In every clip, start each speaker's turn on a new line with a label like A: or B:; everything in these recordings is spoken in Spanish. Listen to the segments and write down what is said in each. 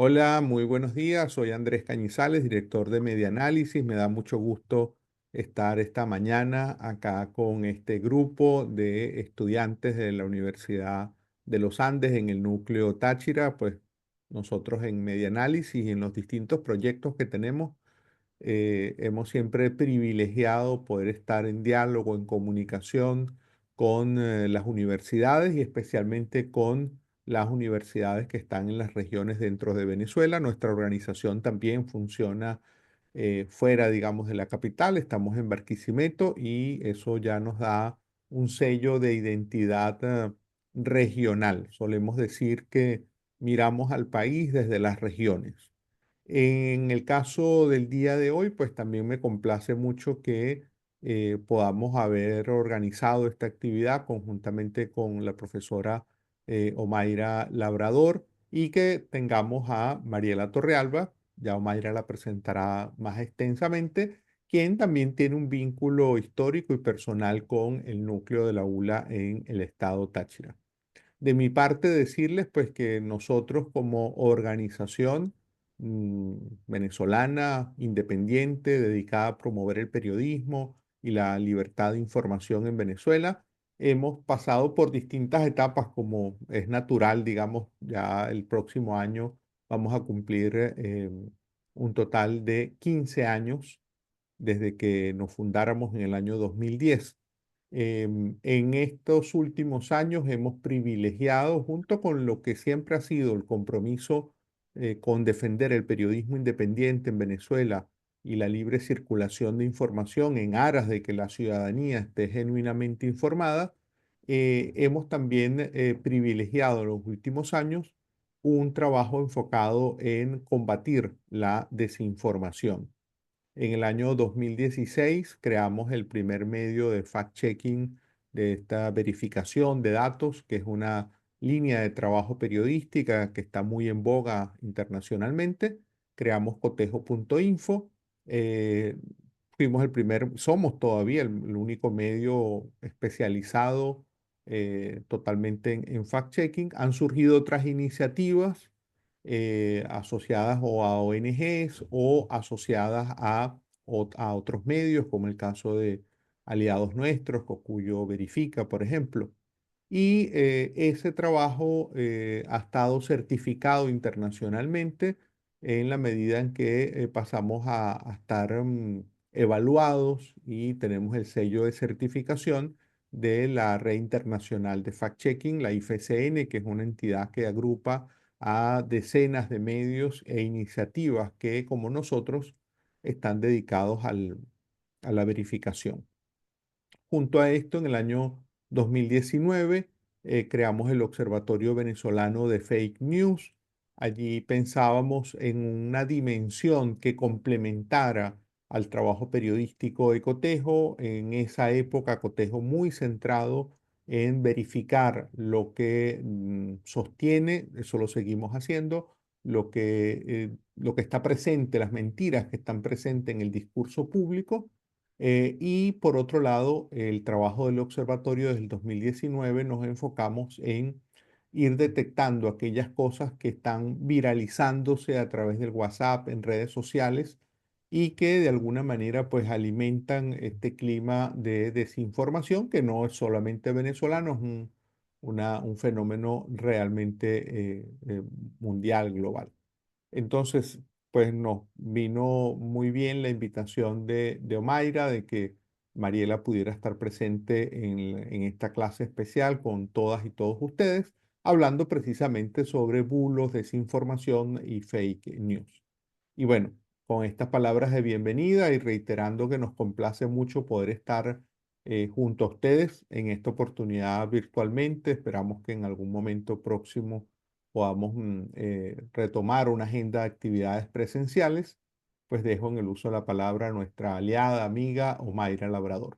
A: Hola, muy buenos días. Soy Andrés Cañizales, director de Media Análisis. Me da mucho gusto estar esta mañana acá con este grupo de estudiantes de la Universidad de los Andes en el núcleo Táchira. Pues nosotros en Media Análisis y en los distintos proyectos que tenemos hemos siempre privilegiado poder estar en diálogo, en comunicación con las universidades y especialmente con las universidades que están en las regiones dentro de Venezuela. Nuestra organización también funciona fuera, digamos, de la capital. Estamos en Barquisimeto y eso ya nos da un sello de identidad regional. Solemos decir que miramos al país desde las regiones. En el caso del día de hoy, pues también me complace mucho que podamos haber organizado esta actividad conjuntamente con la profesora Omaira Labrador y que tengamos a Mariela Torrealba, ya Omaira la presentará más extensamente, quien también tiene un vínculo histórico y personal con el núcleo de la ULA en el estado Táchira. De mi parte, decirles pues que nosotros como organización mm, venezolana, independiente, dedicada a promover el periodismo y la libertad de información en Venezuela, hemos pasado por distintas etapas como es natural, digamos, ya el próximo año vamos a cumplir un total de 15 años desde que nos fundáramos en el año 2010. En estos últimos años hemos privilegiado, junto con lo que siempre ha sido el compromiso con defender el periodismo independiente en Venezuela y la libre circulación de información en aras de que la ciudadanía esté genuinamente informada, hemos también privilegiado en los últimos años un trabajo enfocado en combatir la desinformación. En el año 2016 creamos el primer medio de fact-checking de esta verificación de datos, que es una línea de trabajo periodística que está muy en boga internacionalmente. Creamos cotejo.info. eh, somos todavía el único medio especializado totalmente en fact-checking. Han surgido otras iniciativas asociadas o a ONGs o asociadas a otros medios, como el caso de aliados nuestros, Cocuyo Verifica, por ejemplo. Y ese trabajo ha estado certificado internacionalmente en la medida en que pasamos a estar evaluados y tenemos el sello de certificación de la Red Internacional de Fact-Checking, la IFCN, que es una entidad que agrupa a decenas de medios e iniciativas que, como nosotros, están dedicados a la verificación. Junto a esto, en el año 2019 creamos el Observatorio Venezolano de Fake News. Allí pensábamos en una dimensión que complementara al trabajo periodístico de Cotejo. En esa época, Cotejo muy centrado en verificar lo que sostiene, eso lo seguimos haciendo, lo que está presente, las mentiras que están presentes en el discurso público y por otro lado, el trabajo del observatorio desde el 2019 nos enfocamos en ir detectando aquellas cosas que están viralizándose a través del WhatsApp en redes sociales y que de alguna manera pues alimentan este clima de desinformación que no es solamente venezolano, es un fenómeno realmente mundial, global. Entonces, pues nos vino muy bien la invitación de Omaira de que Mariela pudiera estar presente en esta clase especial con todas y todos ustedes, hablando precisamente sobre bulos, desinformación y fake news. Y bueno, con estas palabras de bienvenida y reiterando que nos complace mucho poder estar junto a ustedes en esta oportunidad virtualmente. Esperamos que en algún momento próximo podamos retomar una agenda de actividades presenciales. Pues dejo en el uso de la palabra a nuestra aliada, amiga Omaira Labrador.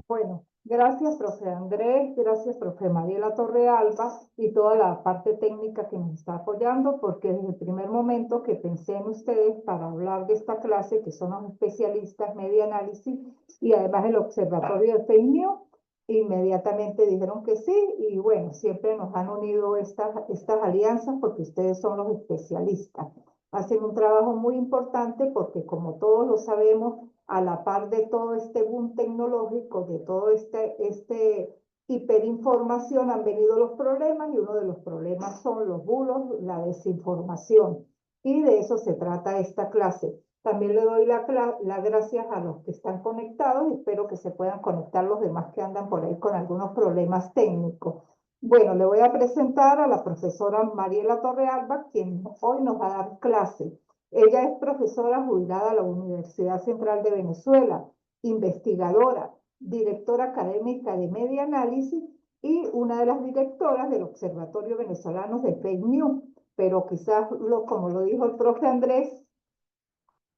B: Bueno, gracias, profe Andrés, gracias, profe Mariela Torrealba y toda la parte técnica que nos está apoyando, porque desde el primer momento que pensé en ustedes para hablar de esta clase, que son los especialistas media análisis y además el observatorio de fake news, inmediatamente dijeron que sí y bueno, siempre nos han unido estas alianzas porque ustedes son los especialistas. Hacen un trabajo muy importante porque como todos lo sabemos, a la par de todo este boom tecnológico, de todo este hiperinformación, han venido los problemas y uno de los problemas son los bulos, la desinformación. Y de eso se trata esta clase. También le doy las gracias a los que están conectados y espero que se puedan conectar los demás que andan por ahí con algunos problemas técnicos. Bueno, le voy a presentar a la profesora Mariela Torrealba, quien hoy nos va a dar clase. Ella es profesora jubilada de la Universidad Central de Venezuela, investigadora, directora académica de Media Análisis y una de las directoras del Observatorio Venezolano de Fake News. Pero quizás, como lo dijo el profe Andrés,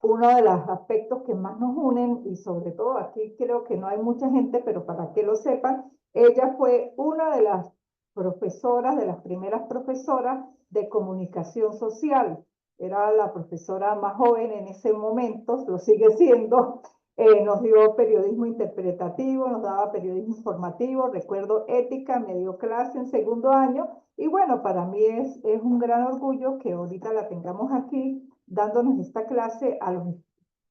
B: uno de los aspectos que más nos unen, y sobre todo aquí creo que no hay mucha gente, pero para que lo sepan, ella fue una de las profesoras, de las primeras profesoras de comunicación social. Era la profesora más joven en ese momento, lo sigue siendo. Nos dio periodismo interpretativo, nos daba periodismo informativo, recuerdo ética, me dio clase en segundo año. Y bueno, para mí es un gran orgullo que ahorita la tengamos aquí dándonos esta clase a los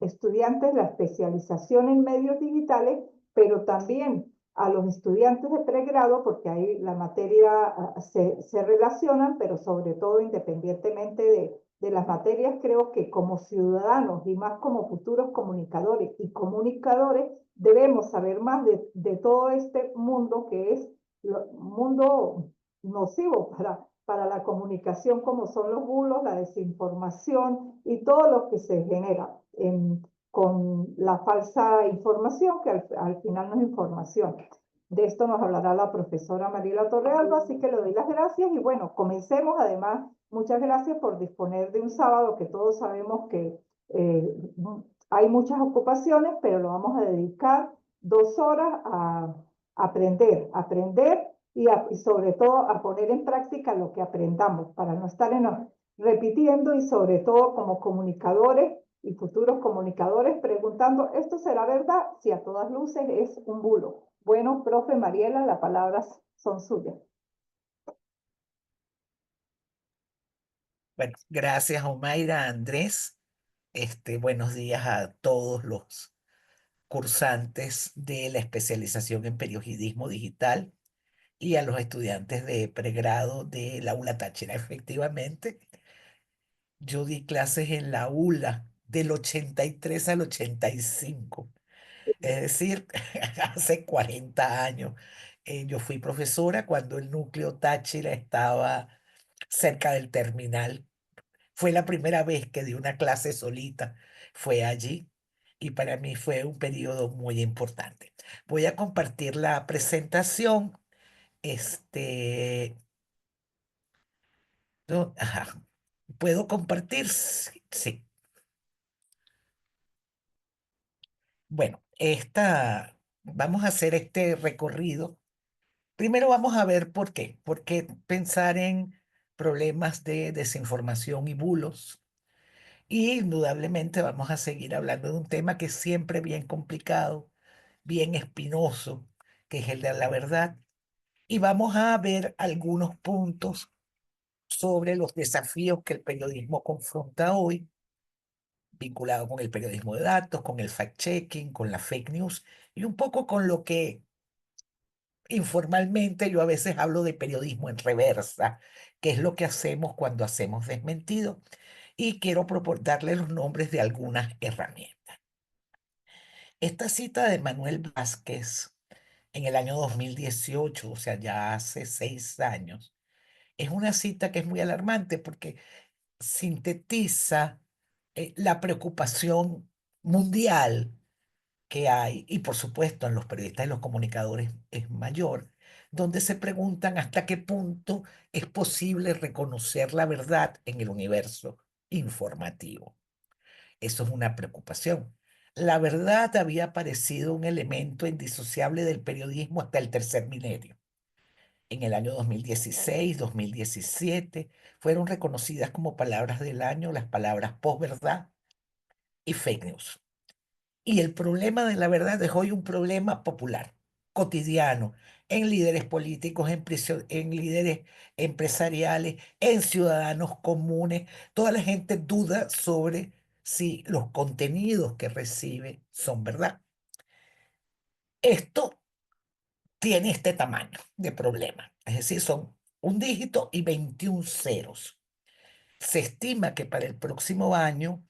B: estudiantes la especialización en medios digitales, pero también a los estudiantes de pregrado, porque ahí la materia se relacionan, pero sobre todo independientemente de las materias, creo que como ciudadanos y más como futuros comunicadores y comunicadores, debemos saber más de todo este mundo que es mundo nocivo para la comunicación, como son los bulos, la desinformación y todo lo que se genera con la falsa información, que al final no es información. De esto nos hablará la profesora Mariela Torrealba, así que le doy las gracias y bueno, comencemos. Además, muchas gracias por disponer de un sábado que todos sabemos que hay muchas ocupaciones, pero lo vamos a dedicar 2 horas a aprender y sobre todo a poner en práctica lo que aprendamos para no estar repitiendo y sobre todo como comunicadores y futuros comunicadores preguntando, ¿esto será verdad? Si a todas luces es un bulo. Bueno, profe Mariela, las palabras son suyas.
C: Bueno, gracias, Omaira, Andrés. Buenos días a todos los cursantes de la especialización en periodismo digital y a los estudiantes de pregrado de la ULA Táchira. Efectivamente, yo di clases en la ULA del 83 al 85, es decir, hace 40 años. Yo fui profesora cuando el núcleo Táchira estaba cerca del terminal. Fue la primera vez que di una clase solita, fue allí y para mí fue un periodo muy importante. Voy a compartir la presentación. Este, ajá. ¿Puedo compartir? Sí, sí. Bueno, vamos a hacer este recorrido. Primero vamos a ver por qué. ¿Por qué pensar en problemas de desinformación y bulos? Y indudablemente vamos a seguir hablando de un tema que es siempre bien complicado, bien espinoso, que es el de la verdad. Y vamos a ver algunos puntos sobre los desafíos que el periodismo confronta hoy, vinculado con el periodismo de datos, con el fact-checking, con la fake news y un poco con lo que informalmente yo a veces hablo de periodismo en reversa, que es lo que hacemos cuando hacemos desmentido. Y quiero darle los nombres de algunas herramientas. Esta cita de Manuel Vázquez en el año 2018, o sea, ya hace 6 años, es una cita que es muy alarmante porque sintetiza la preocupación mundial que hay, y por supuesto en los periodistas y los comunicadores es mayor, donde se preguntan hasta qué punto es posible reconocer la verdad en el universo informativo. Eso es una preocupación. La verdad había parecido un elemento indisociable del periodismo hasta el tercer milenio. En el año 2016, 2017, fueron reconocidas como palabras del año las palabras posverdad y fake news. Y el problema de la verdad es hoy un problema popular. cotidiano, en líderes políticos, en líderes empresariales, en ciudadanos comunes. Toda la gente duda sobre si los contenidos que recibe son verdad. Esto tiene este tamaño de problema, es decir, son un dígito y 21 ceros. Se estima que para el próximo año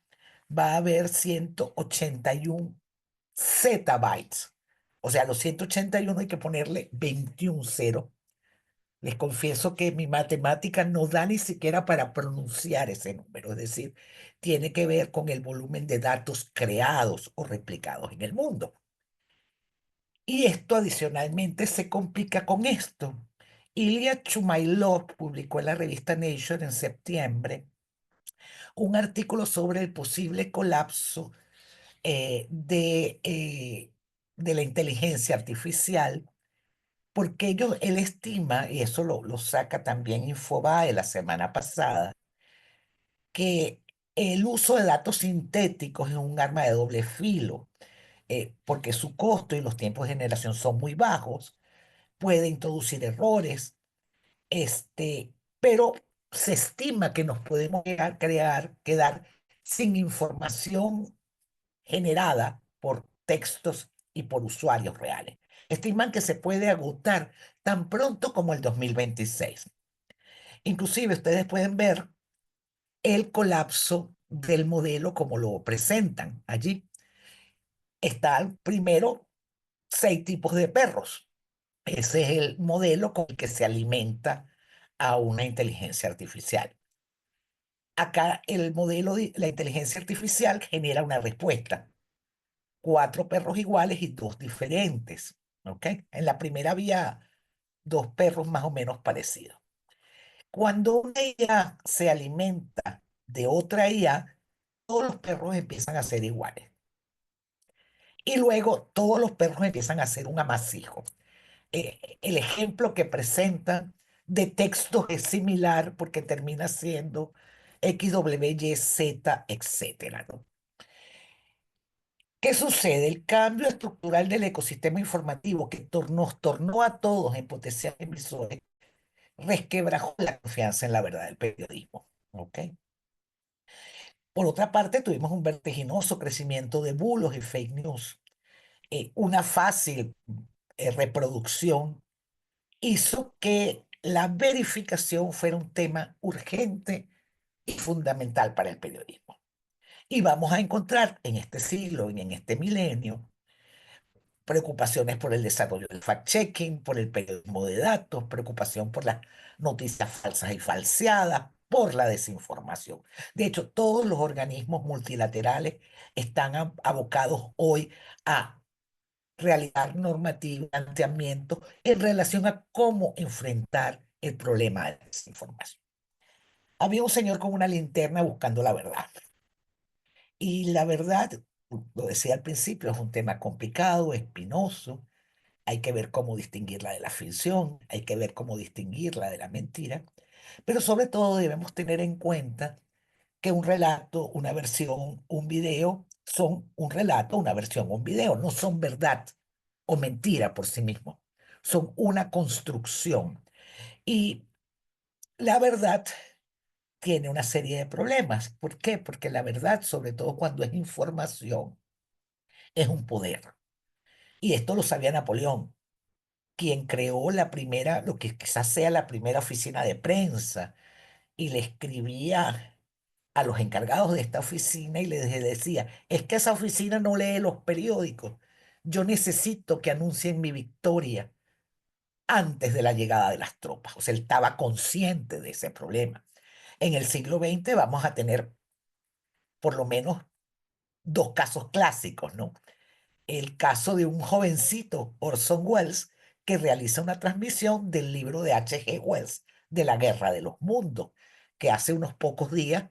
C: va a haber 181 zettabytes. O sea, a los 181 hay que ponerle 21 ceros. Les confieso que mi matemática no da ni siquiera para pronunciar ese número, es decir, tiene que ver con el volumen de datos creados o replicados en el mundo. Y esto adicionalmente se complica con esto. Ilya Chumailov publicó en la revista Nature en septiembre un artículo sobre el posible colapso de la inteligencia artificial, porque él estima, y eso lo saca también Infobae la semana pasada, que el uso de datos sintéticos es un arma de doble filo, porque su costo y los tiempos de generación son muy bajos, puede introducir errores, pero se estima que nos podemos quedar sin información generada por textos y por usuarios reales. Estiman que se puede agotar tan pronto como el 2026. Inclusive ustedes pueden ver el colapso del modelo como lo presentan allí. Están primero 6 tipos de perros. Ese es el modelo con el que se alimenta a una inteligencia artificial. Acá el modelo de la inteligencia artificial genera una respuesta. 4 perros iguales y 2 diferentes. ¿Ok? En la primera había 2 perros más o menos parecidos. Cuando una IA se alimenta de otra IA, todos los perros empiezan a ser iguales. Y luego todos los perros empiezan a ser un amasijo. El ejemplo que presentan de textos es similar porque termina siendo X, W, Y, Z, etcétera, ¿no? ¿Qué sucede? El cambio estructural del ecosistema informativo que nos tornó a todos en potenciales emisores resquebrajó la confianza en la verdad del periodismo. ¿Ok? Por otra parte, tuvimos un vertiginoso crecimiento de bulos y fake news. Una fácil reproducción hizo que la verificación fuera un tema urgente y fundamental para el periodismo. Y vamos a encontrar en este siglo y en este milenio preocupaciones por el desarrollo del fact-checking, por el periodismo de datos, preocupación por las noticias falsas y falseadas, por la desinformación. De hecho, todos los organismos multilaterales están abocados hoy a realizar normativas, planteamientos en relación a cómo enfrentar el problema de la desinformación. Había un señor con una linterna buscando la verdad. Y la verdad, lo decía al principio, es un tema complicado, espinoso. Hay que ver cómo distinguirla de la ficción, hay que ver cómo distinguirla de la mentira, pero sobre todo debemos tener en cuenta que un relato, una versión, un video son un relato, una versión, un video, no son verdad o mentira por sí mismos, son una construcción. Y la verdad tiene una serie de problemas. ¿Por qué? Porque la verdad, sobre todo cuando es información, es un poder. Y esto lo sabía Napoleón, quien creó la primera, lo que quizás sea la primera oficina de prensa, y le escribía a los encargados de esta oficina y les decía, es que esa oficina no lee los periódicos, yo necesito que anuncien mi victoria antes de la llegada de las tropas. O sea, él estaba consciente de ese problema. En el siglo XX vamos a tener por lo menos 2 casos clásicos, ¿no? El caso de un jovencito, Orson Welles, que realiza una transmisión del libro de H.G. Wells, de la Guerra de los Mundos, que hace unos pocos días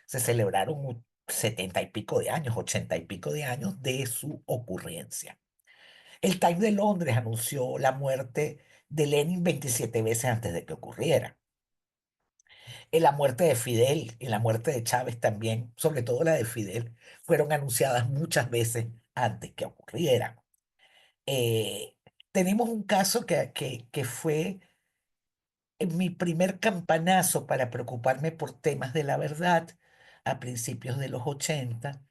C: se celebraron 70 y pico de años, 80 y pico de años de su ocurrencia. El Times de Londres anunció la muerte de Lenin 27 veces antes de que ocurriera. La muerte de Fidel y la muerte de Chávez también, sobre todo la de Fidel, fueron anunciadas muchas veces antes que ocurrieran. Eh, tenemos un caso que fue mi primer campanazo para preocuparme por temas de la verdad a principios de los 80,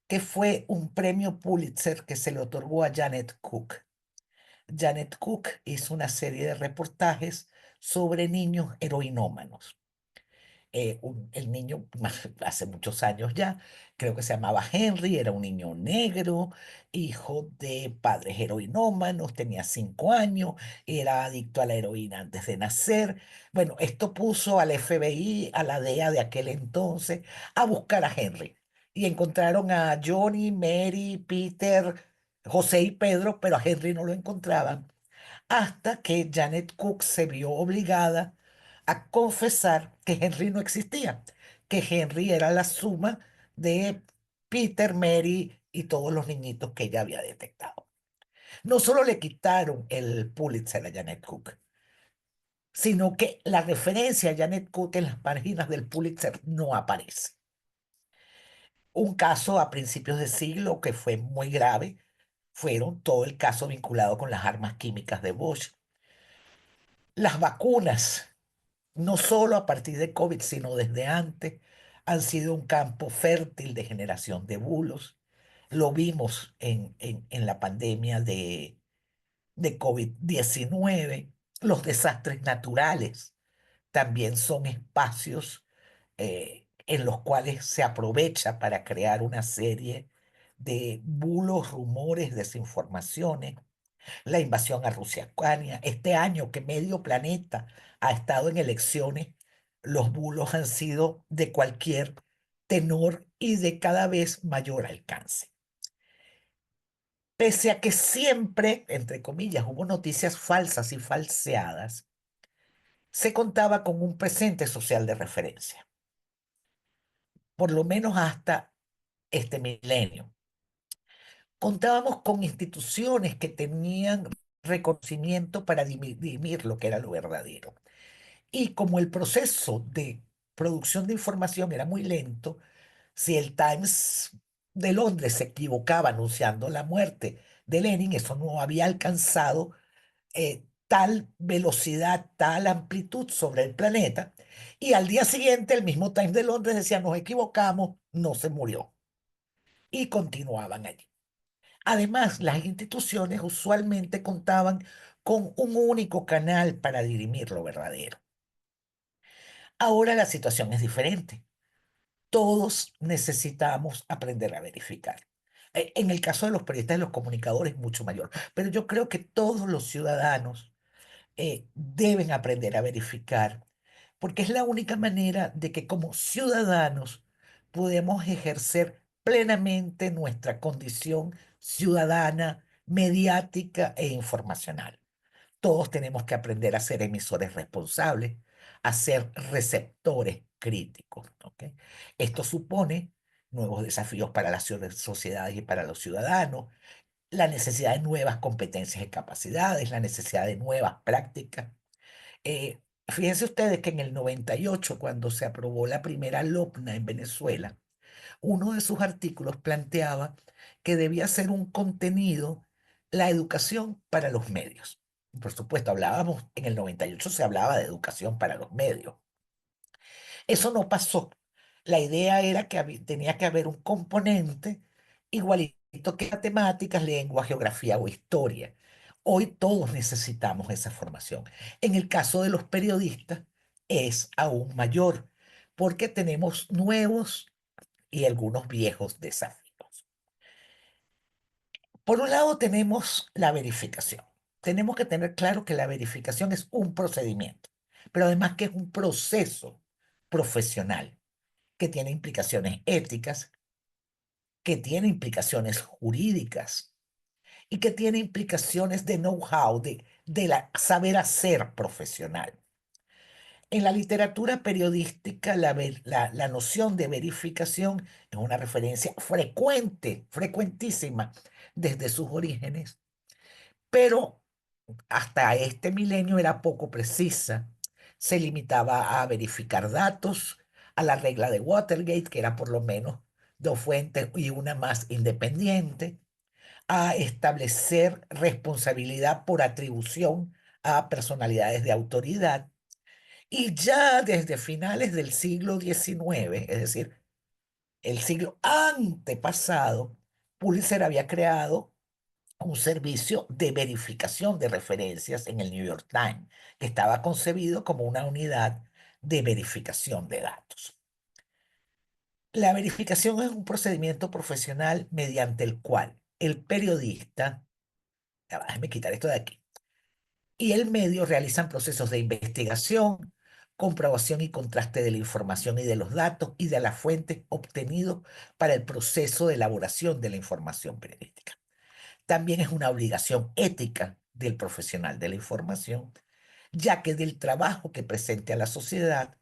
C: que fue un premio Pulitzer que se le otorgó a Janet Cook. Janet Cook hizo una serie de reportajes sobre niños heroinómanos. El niño, hace muchos años ya, creo que se llamaba Henry, era un niño negro, hijo de padres heroinómanos, tenía 5 años, era adicto a la heroína antes de nacer. Bueno, esto puso al FBI, a la DEA de aquel entonces, a buscar a Henry. Y encontraron a Johnny, Mary, Peter, José y Pedro, pero a Henry no lo encontraban hasta que Janet Cook se vio obligada a confesar que Henry no existía, que Henry era la suma de Peter, Mary y todos los niñitos que ella había detectado. No solo le quitaron el Pulitzer a Janet Cook, sino que la referencia a Janet Cook en las páginas del Pulitzer no aparece. Un caso a principios de siglo que fue muy grave fueron todo el caso vinculado con las armas químicas de Bush. Las vacunas, no solo a partir de COVID, sino desde antes, han sido un campo fértil de generación de bulos. Lo vimos en la pandemia de COVID-19. Los desastres naturales también son espacios en los cuales se aprovecha para crear una serie de bulos, rumores, desinformaciones. La invasión a Rusia, Ucrania, este año que medio planeta ha estado en elecciones, los bulos han sido de cualquier tenor y de cada vez mayor alcance. Pese a que siempre, entre comillas, hubo noticias falsas y falseadas, se contaba con un presente social de referencia, por lo menos hasta este milenio. Contábamos con instituciones que tenían reconocimiento para dirimir lo que era lo verdadero. Y como el proceso de producción de información era muy lento, si el Times de Londres se equivocaba anunciando la muerte de Lenin, eso no había alcanzado tal velocidad, tal amplitud sobre el planeta. Y al día siguiente el mismo Times de Londres decía, nos equivocamos, no se murió. Y continuaban allí. Además, las instituciones usualmente contaban con un único canal para dirimir lo verdadero. Ahora la situación es diferente. Todos necesitamos aprender a verificar. En el caso de los periodistas y los comunicadores, mucho mayor. Pero yo creo que todos los ciudadanos deben aprender a verificar, porque es la única manera de que como ciudadanos podemos ejercer plenamente nuestra condición ciudadana, mediática e informacional. Todos tenemos que aprender a ser emisores responsables, a ser receptores críticos, ¿ok? Esto supone nuevos desafíos para las sociedades y para los ciudadanos, la necesidad de nuevas competencias y capacidades, la necesidad de nuevas prácticas. Fíjense ustedes que en el 98, cuando se aprobó la primera LOPNA en Venezuela, uno de sus artículos planteaba que debía ser un contenido la educación para los medios. Por supuesto, hablábamos, en el 98 se hablaba de educación para los medios. Eso no pasó. La idea era que tenía que haber un componente igualito que matemáticas, lengua, geografía o historia. Hoy todos necesitamos esa formación. En el caso de los periodistas es aún mayor, porque tenemos nuevos y algunos viejos desafíos. Por un lado tenemos la verificación. Tenemos que tener claro que la verificación es un procedimiento, pero además que es un proceso profesional que tiene implicaciones éticas, que tiene implicaciones jurídicas y que tiene implicaciones de know-how, de la saber hacer profesional. En la literatura periodística, la noción de verificación es una referencia frecuente, frecuentísima desde sus orígenes, pero hasta este milenio era poco precisa. Se limitaba a verificar datos, a la regla de Watergate, que era por lo menos dos fuentes y una más independiente, a establecer responsabilidad por atribución a personalidades de autoridad. Y ya desde finales del siglo XIX, es decir, el siglo antepasado, Pulitzer había creado un servicio de verificación de referencias en el New York Times, que estaba concebido como una unidad de verificación de datos. La verificación es un procedimiento profesional mediante el cual el periodista, ya va, déjame quitar esto de aquí, y el medio realizan procesos de investigación, comprobación y contraste de la información y de los datos y de las fuentes obtenidos para el proceso de elaboración de la información periodística. También es una obligación ética del profesional de la información, ya que del trabajo que presente a la sociedad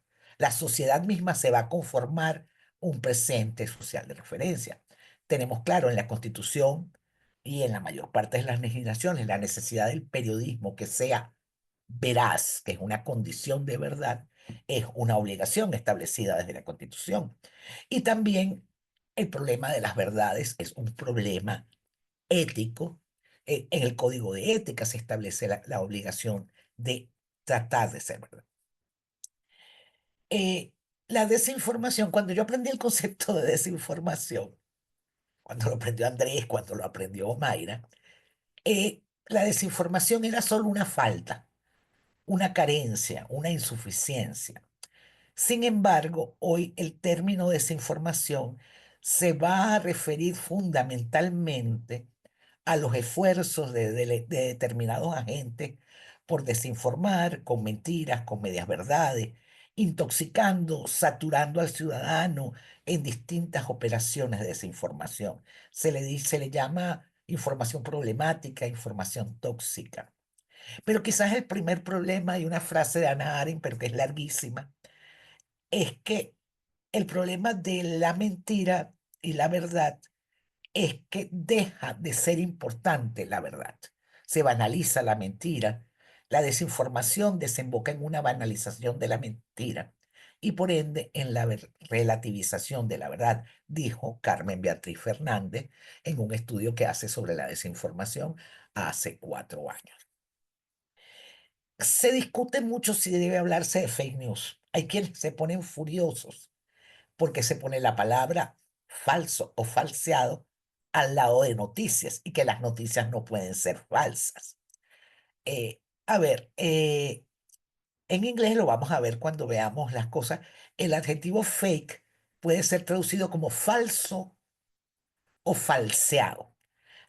C: misma se va a conformar un presente social de referencia. Tenemos claro en la Constitución y en la mayor parte de las legislaciones la necesidad del periodismo que sea veraz, que es una condición de verdad, es una obligación establecida desde la Constitución. Y también el problema de las verdades es un problema ético. En el Código de Ética se establece la obligación de tratar de ser verdad. Eh, la desinformación, cuando yo aprendí el concepto de desinformación, cuando lo aprendió Andrés, cuando lo aprendió Mayra, la desinformación era solo una falta, una carencia, una insuficiencia. Sin embargo, hoy el término desinformación se va a referir fundamentalmente a los esfuerzos de determinados agentes por desinformar con mentiras, con medias verdades, intoxicando, saturando al ciudadano en distintas operaciones de desinformación. Se le llama información problemática, información tóxica. Pero quizás el primer problema, hay una frase de Hannah Arendt, pero que es larguísima, es que el problema de la mentira y la verdad es que deja de ser importante la verdad. Se banaliza la mentira. La desinformación desemboca en una banalización de la mentira y por ende en la relativización de la verdad, dijo Carmen Beatriz Fernández en un estudio que hace sobre la desinformación hace 4 años. Se discute mucho si debe hablarse de fake news. Hay quienes se ponen furiosos porque se pone la palabra falso o falseado al lado de noticias y que las noticias no pueden ser falsas. A ver, en inglés lo vamos a ver cuando veamos las cosas. El adjetivo fake puede ser traducido como falso o falseado.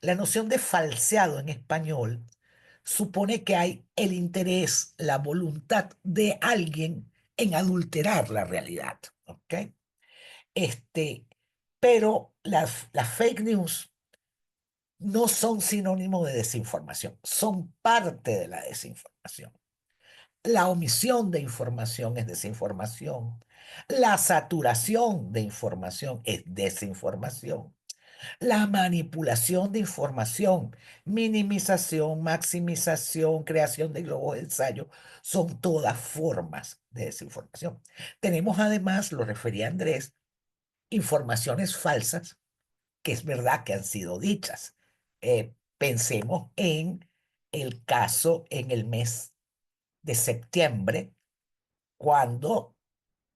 C: La noción de falseado en español supone que hay el interés, la voluntad de alguien en adulterar la realidad, ¿ok? Este, pero las fake news no son sinónimo de desinformación, son parte de la desinformación. La omisión de información es desinformación. La saturación de información es desinformación. La manipulación de información, minimización, maximización, creación de globos de ensayo, son todas formas de desinformación. Tenemos además, lo refería Andrés, informaciones falsas que es verdad que han sido dichas. Pensemos en el caso en el mes de septiembre, cuando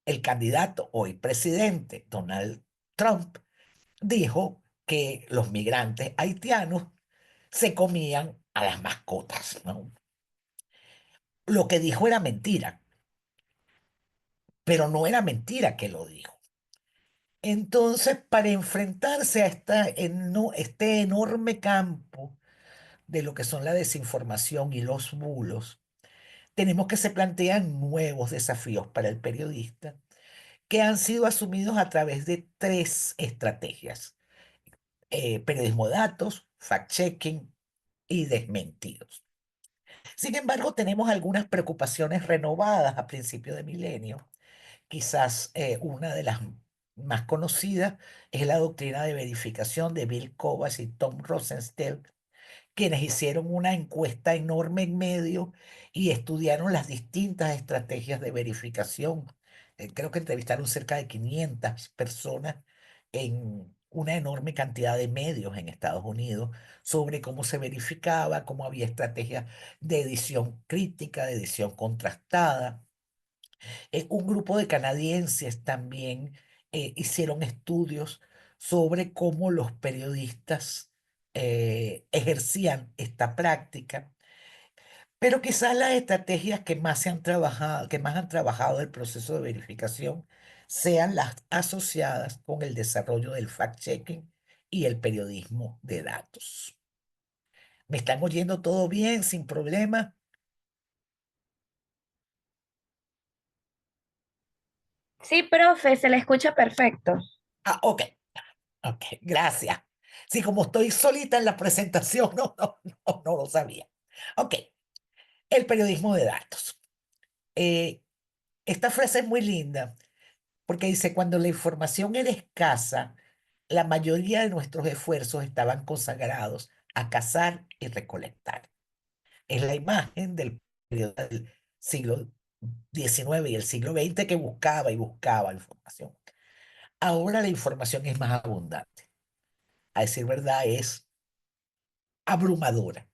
C: el candidato, hoy presidente, Donald Trump, dijo que los migrantes haitianos se comían a las mascotas, ¿no? Lo que dijo era mentira, pero no era mentira que lo dijo. Entonces, para enfrentarse a este enorme campo de lo que son la desinformación y los bulos, tenemos que se plantean nuevos desafíos para el periodista que han sido asumidos a través de 3 estrategias: periodismo de datos, fact-checking y desmentidos. Sin embargo, tenemos algunas preocupaciones renovadas a principios de milenio. Quizás una de las más conocidas es la doctrina de verificación de Bill Kovacs y Tom Rosenstiel, quienes hicieron una encuesta enorme en medio y estudiaron las distintas estrategias de verificación. Creo que entrevistaron cerca de 500 personas en una enorme cantidad de medios en Estados Unidos sobre cómo se verificaba, cómo había estrategias de edición crítica, de edición contrastada. Un grupo de canadienses también hicieron estudios sobre cómo los periodistas ejercían esta práctica, pero quizás las estrategias que más se han trabajado, que más han trabajado el proceso de verificación sean las asociadas con el desarrollo del fact-checking y el periodismo de datos. ¿Me están oyendo todo bien, sin problema?
D: Sí, profe, se le escucha perfecto.
C: Ah, ok, gracias. Sí, como estoy solita en la presentación, no lo sabía. Ok, el periodismo de datos. Esta frase es muy linda porque dice, cuando la información era escasa, la mayoría de nuestros esfuerzos estaban consagrados a cazar y recolectar. Es la imagen del periodo del siglo XIX y el siglo XX que buscaba y buscaba información. Ahora la información es más abundante. A decir verdad, es abrumadora,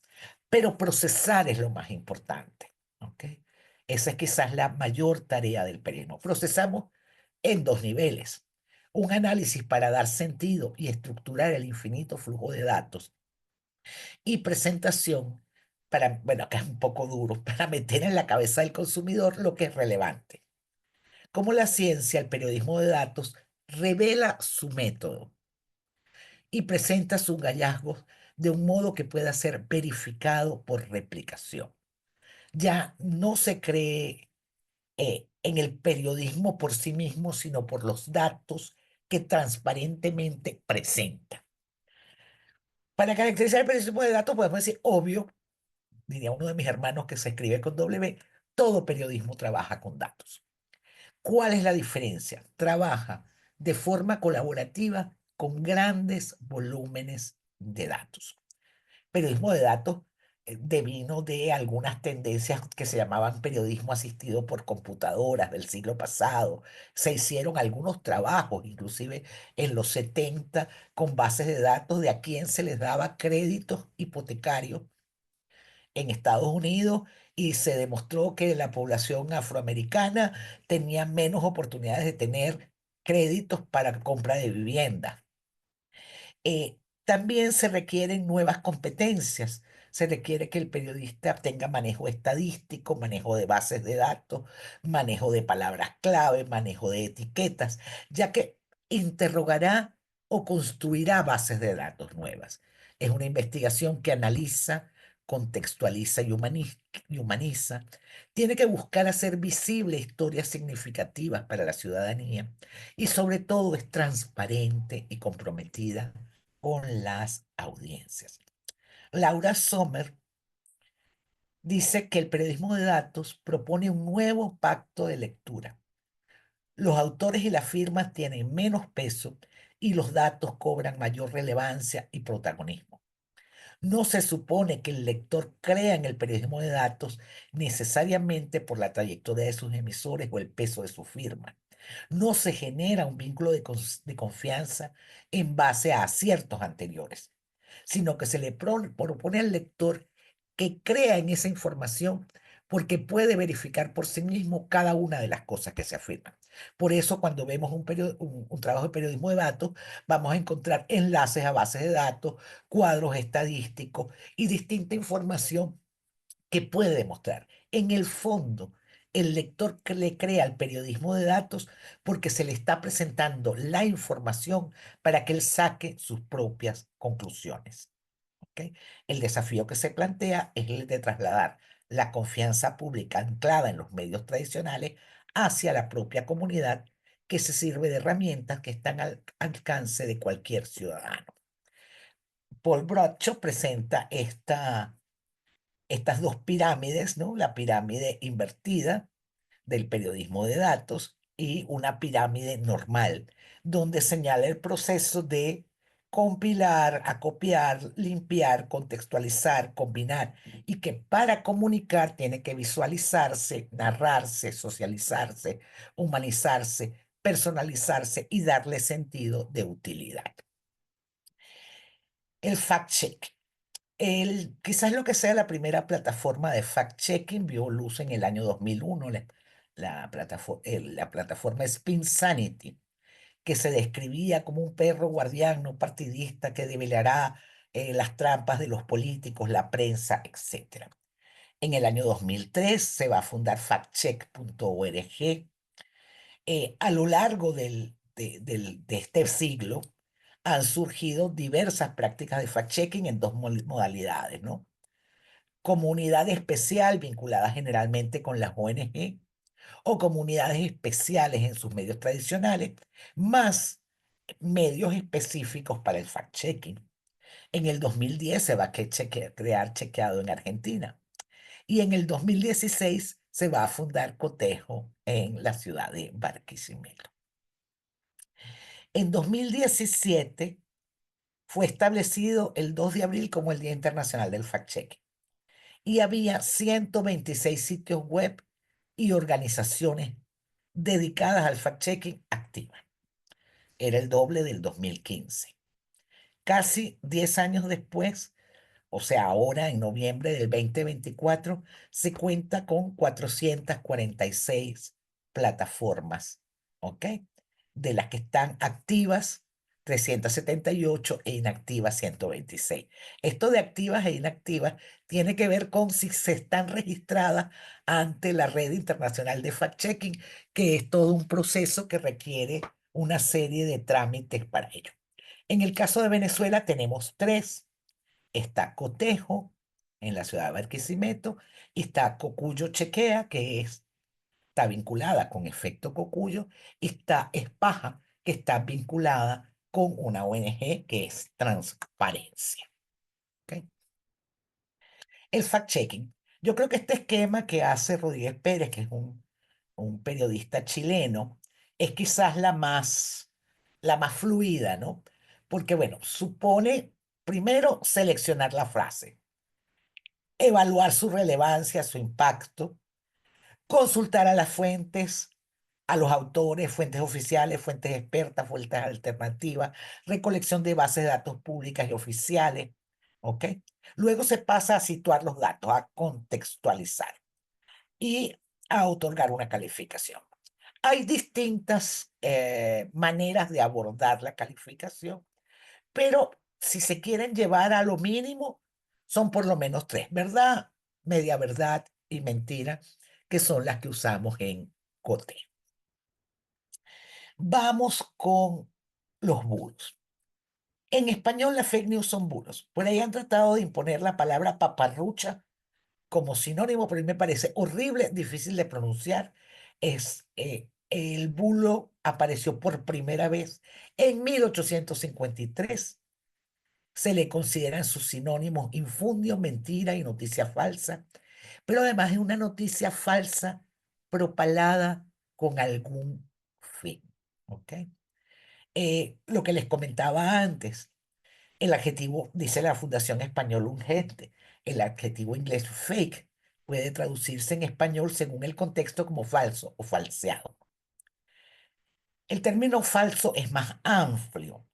C: pero procesar es lo más importante, ¿ok? Esa es quizás la mayor tarea del periodismo. Procesamos en dos niveles. Un análisis para dar sentido y estructurar el infinito flujo de datos y presentación para, bueno, acá es un poco duro, para meter en la cabeza del consumidor lo que es relevante. Como la ciencia, el periodismo de datos revela su método y presenta sus hallazgos de un modo que pueda ser verificado por replicación. Ya no se cree en el periodismo por sí mismo, sino por los datos que transparentemente presenta. Para caracterizar el periodismo de datos podemos decir, obvio, diría uno de mis hermanos que se escribe con W, todo periodismo trabaja con datos. ¿Cuál es la diferencia? Trabaja de forma colaborativa con grandes volúmenes de datos. Periodismo de datos devino de algunas tendencias que se llamaban periodismo asistido por computadoras del siglo pasado. Se hicieron algunos trabajos, inclusive en los 70, con bases de datos de a quién se les daba créditos hipotecarios en Estados Unidos y se demostró que la población afroamericana tenía menos oportunidades de tener créditos para compra de vivienda. También se requieren nuevas competencias. Se requiere que el periodista tenga manejo estadístico, manejo de bases de datos, manejo de palabras clave, manejo de etiquetas, ya que interrogará o construirá bases de datos nuevas. Es una investigación que analiza, contextualiza y humaniza. Tiene que buscar hacer visible historias significativas para la ciudadanía y sobre todo es transparente y comprometida con las audiencias. Laura Sommer dice que el periodismo de datos propone un nuevo pacto de lectura. Los autores y las firmas tienen menos peso y los datos cobran mayor relevancia y protagonismo. No se supone que el lector crea en el periodismo de datos necesariamente por la trayectoria de sus emisores o el peso de su firma. No se genera un vínculo de confianza en base a aciertos anteriores, sino que se le propone al lector que crea en esa información porque puede verificar por sí mismo cada una de las cosas que se afirman. Por eso, cuando vemos un trabajo de periodismo de datos, vamos a encontrar enlaces a bases de datos, cuadros estadísticos y distinta información que puede demostrar. En el fondo, el lector que le crea al periodismo de datos porque se le está presentando la información para que él saque sus propias conclusiones. ¿Ok? El desafío que se plantea es el de trasladar la confianza pública anclada en los medios tradicionales hacia la propia comunidad que se sirve de herramientas que están al alcance de cualquier ciudadano. Paul Bradshaw presenta estas dos pirámides, ¿no? La pirámide invertida del periodismo de datos y una pirámide normal, donde señala el proceso de compilar, acopiar, limpiar, contextualizar, combinar, y que para comunicar tiene que visualizarse, narrarse, socializarse, humanizarse, personalizarse y darle sentido de utilidad. El fact-check. Quizás lo que sea la primera plataforma de fact-checking vio luz en el año 2001, la plataforma Spinsanity, que se describía como un perro guardián no partidista que develará las trampas de los políticos, la prensa, etc. En el año 2003 se va a fundar factcheck.org. A lo largo de este siglo han surgido diversas prácticas de fact-checking en dos modalidades, ¿no? Comunidad especial vinculada generalmente con las ONG o comunidades especiales en sus medios tradicionales, más medios específicos para el fact-checking. En el 2010 se va a crear Chequeado en Argentina y en el 2016 se va a fundar Cotejo en la ciudad de Barquisimeto. En 2017 fue establecido el 2 de abril como el Día Internacional del Fact-Checking y había 126 sitios web y organizaciones dedicadas al fact-checking activas. Era el doble del 2015. Casi 10 años después, o sea, ahora en noviembre del 2024, se cuenta con 446 plataformas, ¿ok? De las que están activas 378 e inactivas 126. Esto de activas e inactivas tiene que ver con si se están registradas ante la Red Internacional de Fact-Checking, que es todo un proceso que requiere una serie de trámites para ello. En el caso de Venezuela tenemos 3. Está Cotejo, en la ciudad de Barquisimeto, y está Cocuyo Chequea, que está vinculada con Efecto Cocuyo, y está Espaja, que está vinculada con una ONG que es Transparencia. ¿Okay? El fact-checking. Yo creo que este esquema que hace Rodríguez Pérez, que es un periodista chileno, es quizás la más fluida, ¿no? Porque, bueno, supone primero seleccionar la frase, evaluar su relevancia, su impacto, consultar a las fuentes, a los autores, fuentes oficiales, fuentes expertas, fuentes alternativas, recolección de bases de datos públicas y oficiales, ¿ok? Luego se pasa a situar los datos, a contextualizar y a otorgar una calificación. Hay distintas maneras de abordar la calificación, pero si se quieren llevar a lo mínimo, son por lo menos 3, verdad, media verdad y mentira, que son las que usamos en COTE. Vamos con los bulos. En español las fake news son bulos. Por ahí han tratado de imponer la palabra paparrucha como sinónimo, pero a mí me parece horrible, difícil de pronunciar. El bulo apareció por primera vez en 1853. Se le consideran sus sinónimos infundio, mentira y noticia falsa, pero además es una noticia falsa propalada con algún fin. ¿Ok? Lo que les comentaba antes, el adjetivo, dice la Fundación Española Urgente, el adjetivo inglés fake puede traducirse en español según el contexto como falso o falseado. El término falso es más amplio,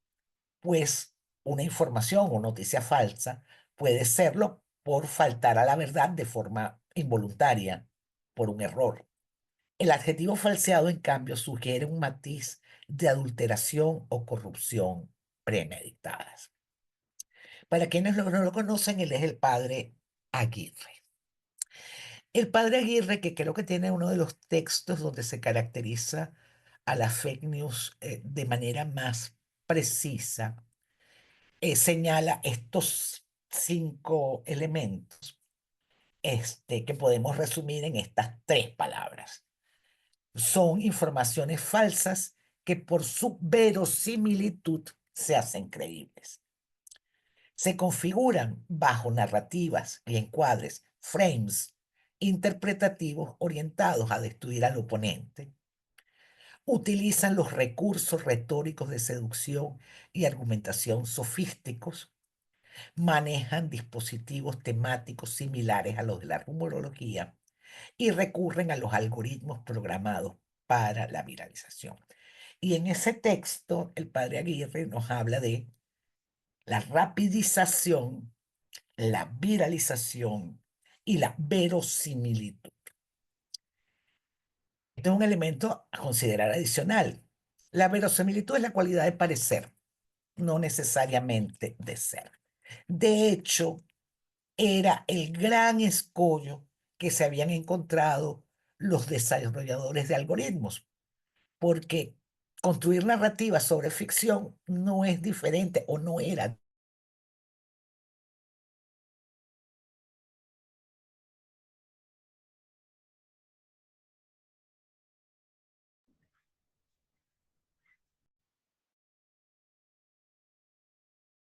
C: pues una información o noticia falsa puede serlo por faltar a la verdad de forma involuntaria, por un error. El adjetivo falseado, en cambio, sugiere un matiz de adulteración o corrupción premeditadas. Para quienes no lo conocen, él es el padre Aguirre. El padre Aguirre, que creo que tiene uno de los textos donde se caracteriza a las fake news de manera más precisa, señala estos 5 elementos que podemos resumir en estas 3 palabras. Son informaciones falsas que por su verosimilitud se hacen creíbles. Se configuran bajo narrativas y encuadres, frames interpretativos orientados a destruir al oponente. Utilizan los recursos retóricos de seducción y argumentación sofísticos. Manejan dispositivos temáticos similares a los de la rumorología y recurren a los algoritmos programados para la viralización. Y en ese texto, el padre Aguirre nos habla de la rapidización, la viralización y la verosimilitud. Este es un elemento a considerar adicional. La verosimilitud es la cualidad de parecer, no necesariamente de ser. De hecho, era el gran escollo que se habían encontrado los desarrolladores de algoritmos, porque construir narrativas sobre ficción no es diferente o no era.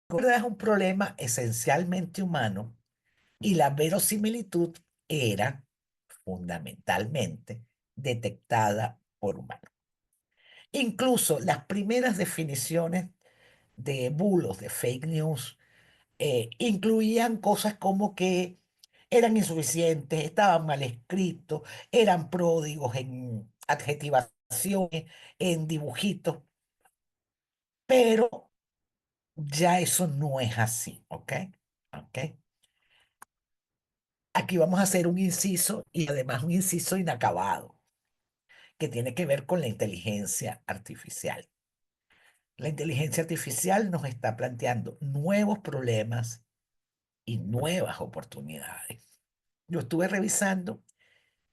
C: Es un problema esencialmente humano y la verosimilitud era fundamentalmente detectada por humanos. Incluso las primeras definiciones de bulos, de fake news, incluían cosas como que eran insuficientes, estaban mal escritos, eran pródigos en adjetivaciones, en dibujitos, pero ya eso no es así, ¿ok? ¿Ok? Aquí vamos a hacer un inciso y además un inciso inacabado que tiene que ver con la inteligencia artificial. La inteligencia artificial nos está planteando nuevos problemas y nuevas oportunidades. Yo estuve revisando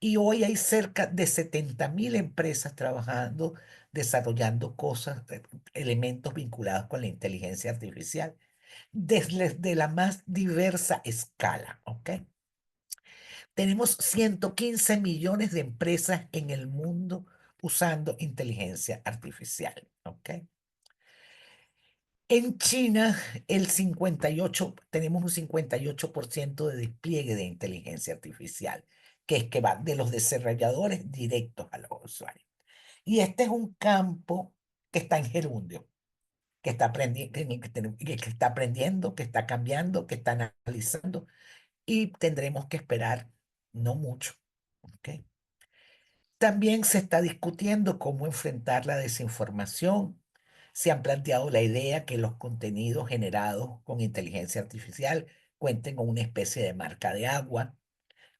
C: y hoy hay cerca de 70.000 empresas trabajando, desarrollando cosas, elementos vinculados con la inteligencia artificial, desde la más diversa escala, ¿ok? Tenemos 115 millones de empresas en el mundo usando inteligencia artificial, ¿ok? En China, tenemos un 58% de despliegue de inteligencia artificial, que es que va de los desarrolladores directos a los usuarios. Y este es un campo que está en gerundio, que está aprendiendo, que está cambiando, que está analizando, y tendremos que esperar no mucho. ¿Ok? También se está discutiendo cómo enfrentar la desinformación. Se han planteado la idea que los contenidos generados con inteligencia artificial cuenten con una especie de marca de agua,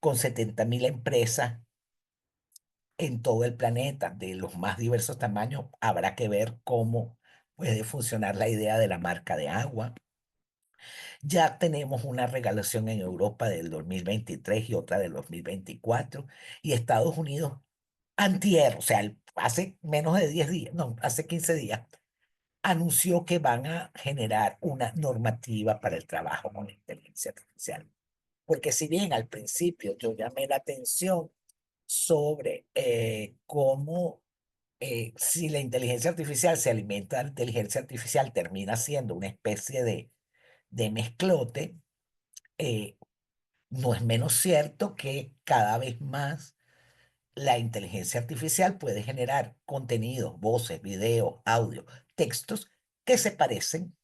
C: con 70.000 empresas en todo el planeta, de los más diversos tamaños. Habrá que ver cómo puede funcionar la idea de la marca de agua. Ya tenemos una regulación en Europa del 2023 y otra del 2024, y Estados Unidos antier, o sea, hace menos de 10 días, no, hace 15 días, anunció que van a generar una normativa para el trabajo con inteligencia artificial. Porque si bien al principio yo llamé la atención sobre cómo si la inteligencia artificial se alimenta de la inteligencia artificial, termina siendo una especie de mezclote, eh, no es menos cierto que cada vez más la inteligencia artificial puede generar contenidos, voces, videos, audio, textos que se parecen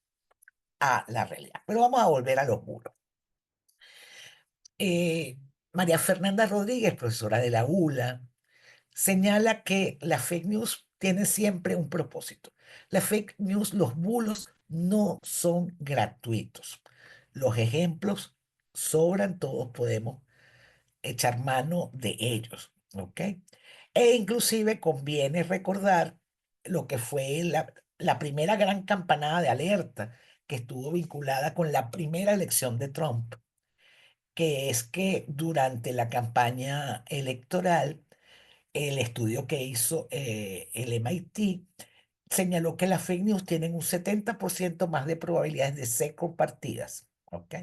C: a la realidad. Pero vamos a volver a los muros. María Fernanda Rodríguez, profesora de la ULA, señala que la fake news tiene siempre un propósito. La fake news, los bulos, no son gratuitos. Los ejemplos sobran, todos podemos echar mano de ellos, ¿ok? E inclusive conviene recordar lo que fue la primera gran campanada de alerta que estuvo vinculada con la primera elección de Trump, que es que durante la campaña electoral, el estudio que hizo el MIT señaló que las fake news tienen un 70% más de probabilidades de ser compartidas, ¿ok?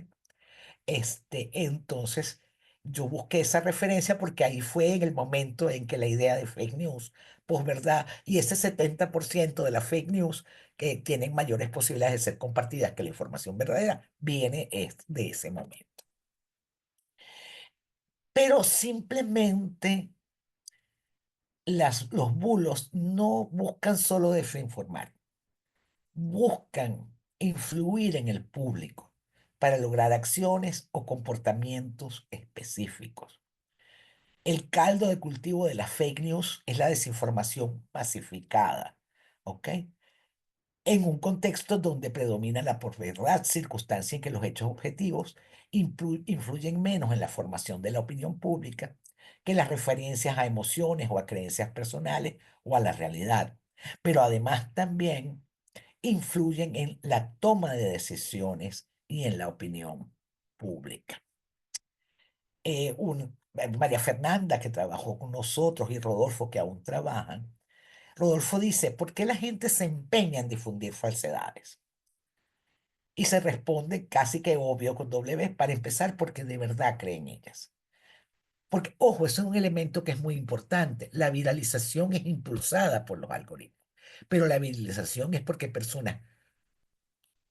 C: Entonces, yo busqué esa referencia porque ahí fue en el momento en que la idea de fake news, pues verdad, y ese 70% de las fake news que tienen mayores posibilidades de ser compartidas que la información verdadera, viene de ese momento. Pero simplemente los bulos no buscan solo desinformar, buscan influir en el público para lograr acciones o comportamientos específicos. El caldo de cultivo de las fake news es la desinformación masificada, ¿ok? en un contexto donde predomina la posverdad, circunstancia en que los hechos objetivos influyen menos en la formación de la opinión pública que las referencias a emociones o a creencias personales o a la realidad, pero además también influyen en la toma de decisiones y en la opinión pública. María Fernanda, que trabajó con nosotros, y Rodolfo, que aún trabajan, Rodolfo dice, ¿por qué la gente se empeña en difundir falsedades? Y se responde casi que obvio con doble vez, para empezar, porque de verdad creen ellas. Porque, ojo, eso es un elemento que es muy importante. La viralización es impulsada por los algoritmos, pero la viralización es porque personas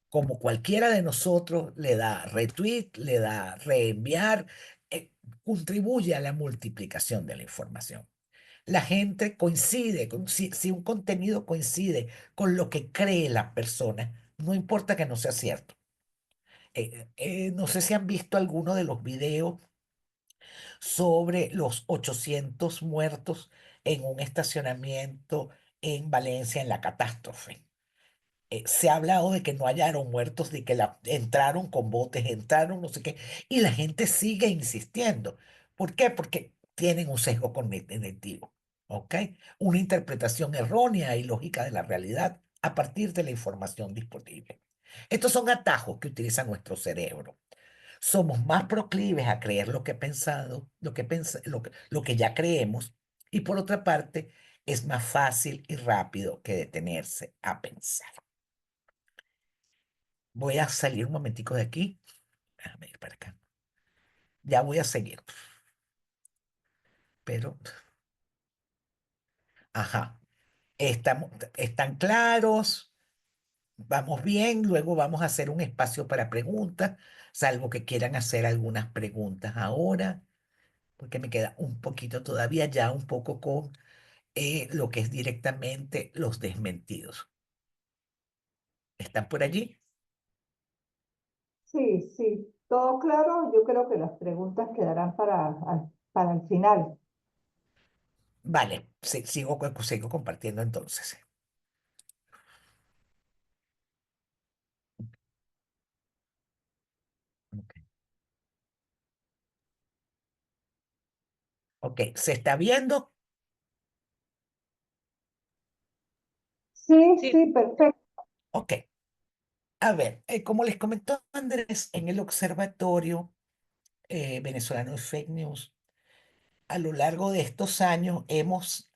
C: como cualquiera de nosotros le da retweet, le da reenviar, contribuye a la multiplicación de la información. La gente coincide, si un contenido coincide con lo que cree la persona, no importa que no sea cierto. No sé si han visto alguno de los videos sobre los 800 muertos en un estacionamiento en Valencia en la catástrofe. Se ha hablado de que no hallaron muertos, de que entraron con botes, entraron no sé qué, y la gente sigue insistiendo. ¿Por qué? Porque tienen un sesgo cognitivo, ¿ok? Una interpretación errónea y lógica de la realidad a partir de la información disponible. Estos son atajos que utiliza nuestro cerebro. Somos más proclives a creer lo que pensado, lo que ya creemos, y por otra parte, es más fácil y rápido que detenerse a pensar. Voy a salir un momentico de aquí. Déjame ir para acá. Ya voy a seguir. Pero, ajá. Están claros. Vamos bien. Luego vamos a hacer un espacio para preguntas, salvo que quieran hacer algunas preguntas ahora, porque me queda un poquito todavía ya un poco con lo que es directamente los desmentidos. ¿Están por allí?
B: Sí, sí, todo claro. Yo creo que las preguntas quedarán para el final.
C: Vale, sigo compartiendo entonces. Ok, ok, ¿se está viendo?
B: Sí,
D: Sí,
B: sí, perfecto.
C: Ok. A ver, como les comentó Andrés, en el Observatorio Venezolano de Fake News, a lo largo de estos años hemos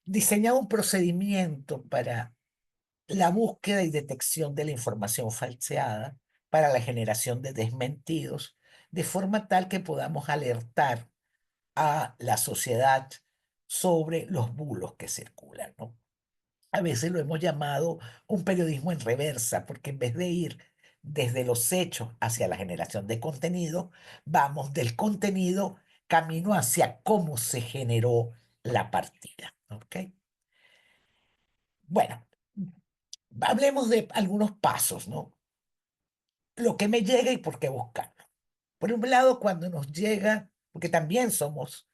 C: diseñado un procedimiento para la búsqueda y detección de la información falseada, para la generación de desmentidos, de forma tal que podamos alertar a la sociedad sobre los bulos que circulan, ¿no? A veces lo hemos llamado un periodismo en reversa, porque en vez de ir desde los hechos hacia la generación de contenido, vamos del contenido camino hacia cómo se generó la partida. ¿Ok? Bueno, hablemos de algunos pasos, ¿no? Lo que me llega y por qué buscarlo. Por un lado, cuando nos llega, porque también somos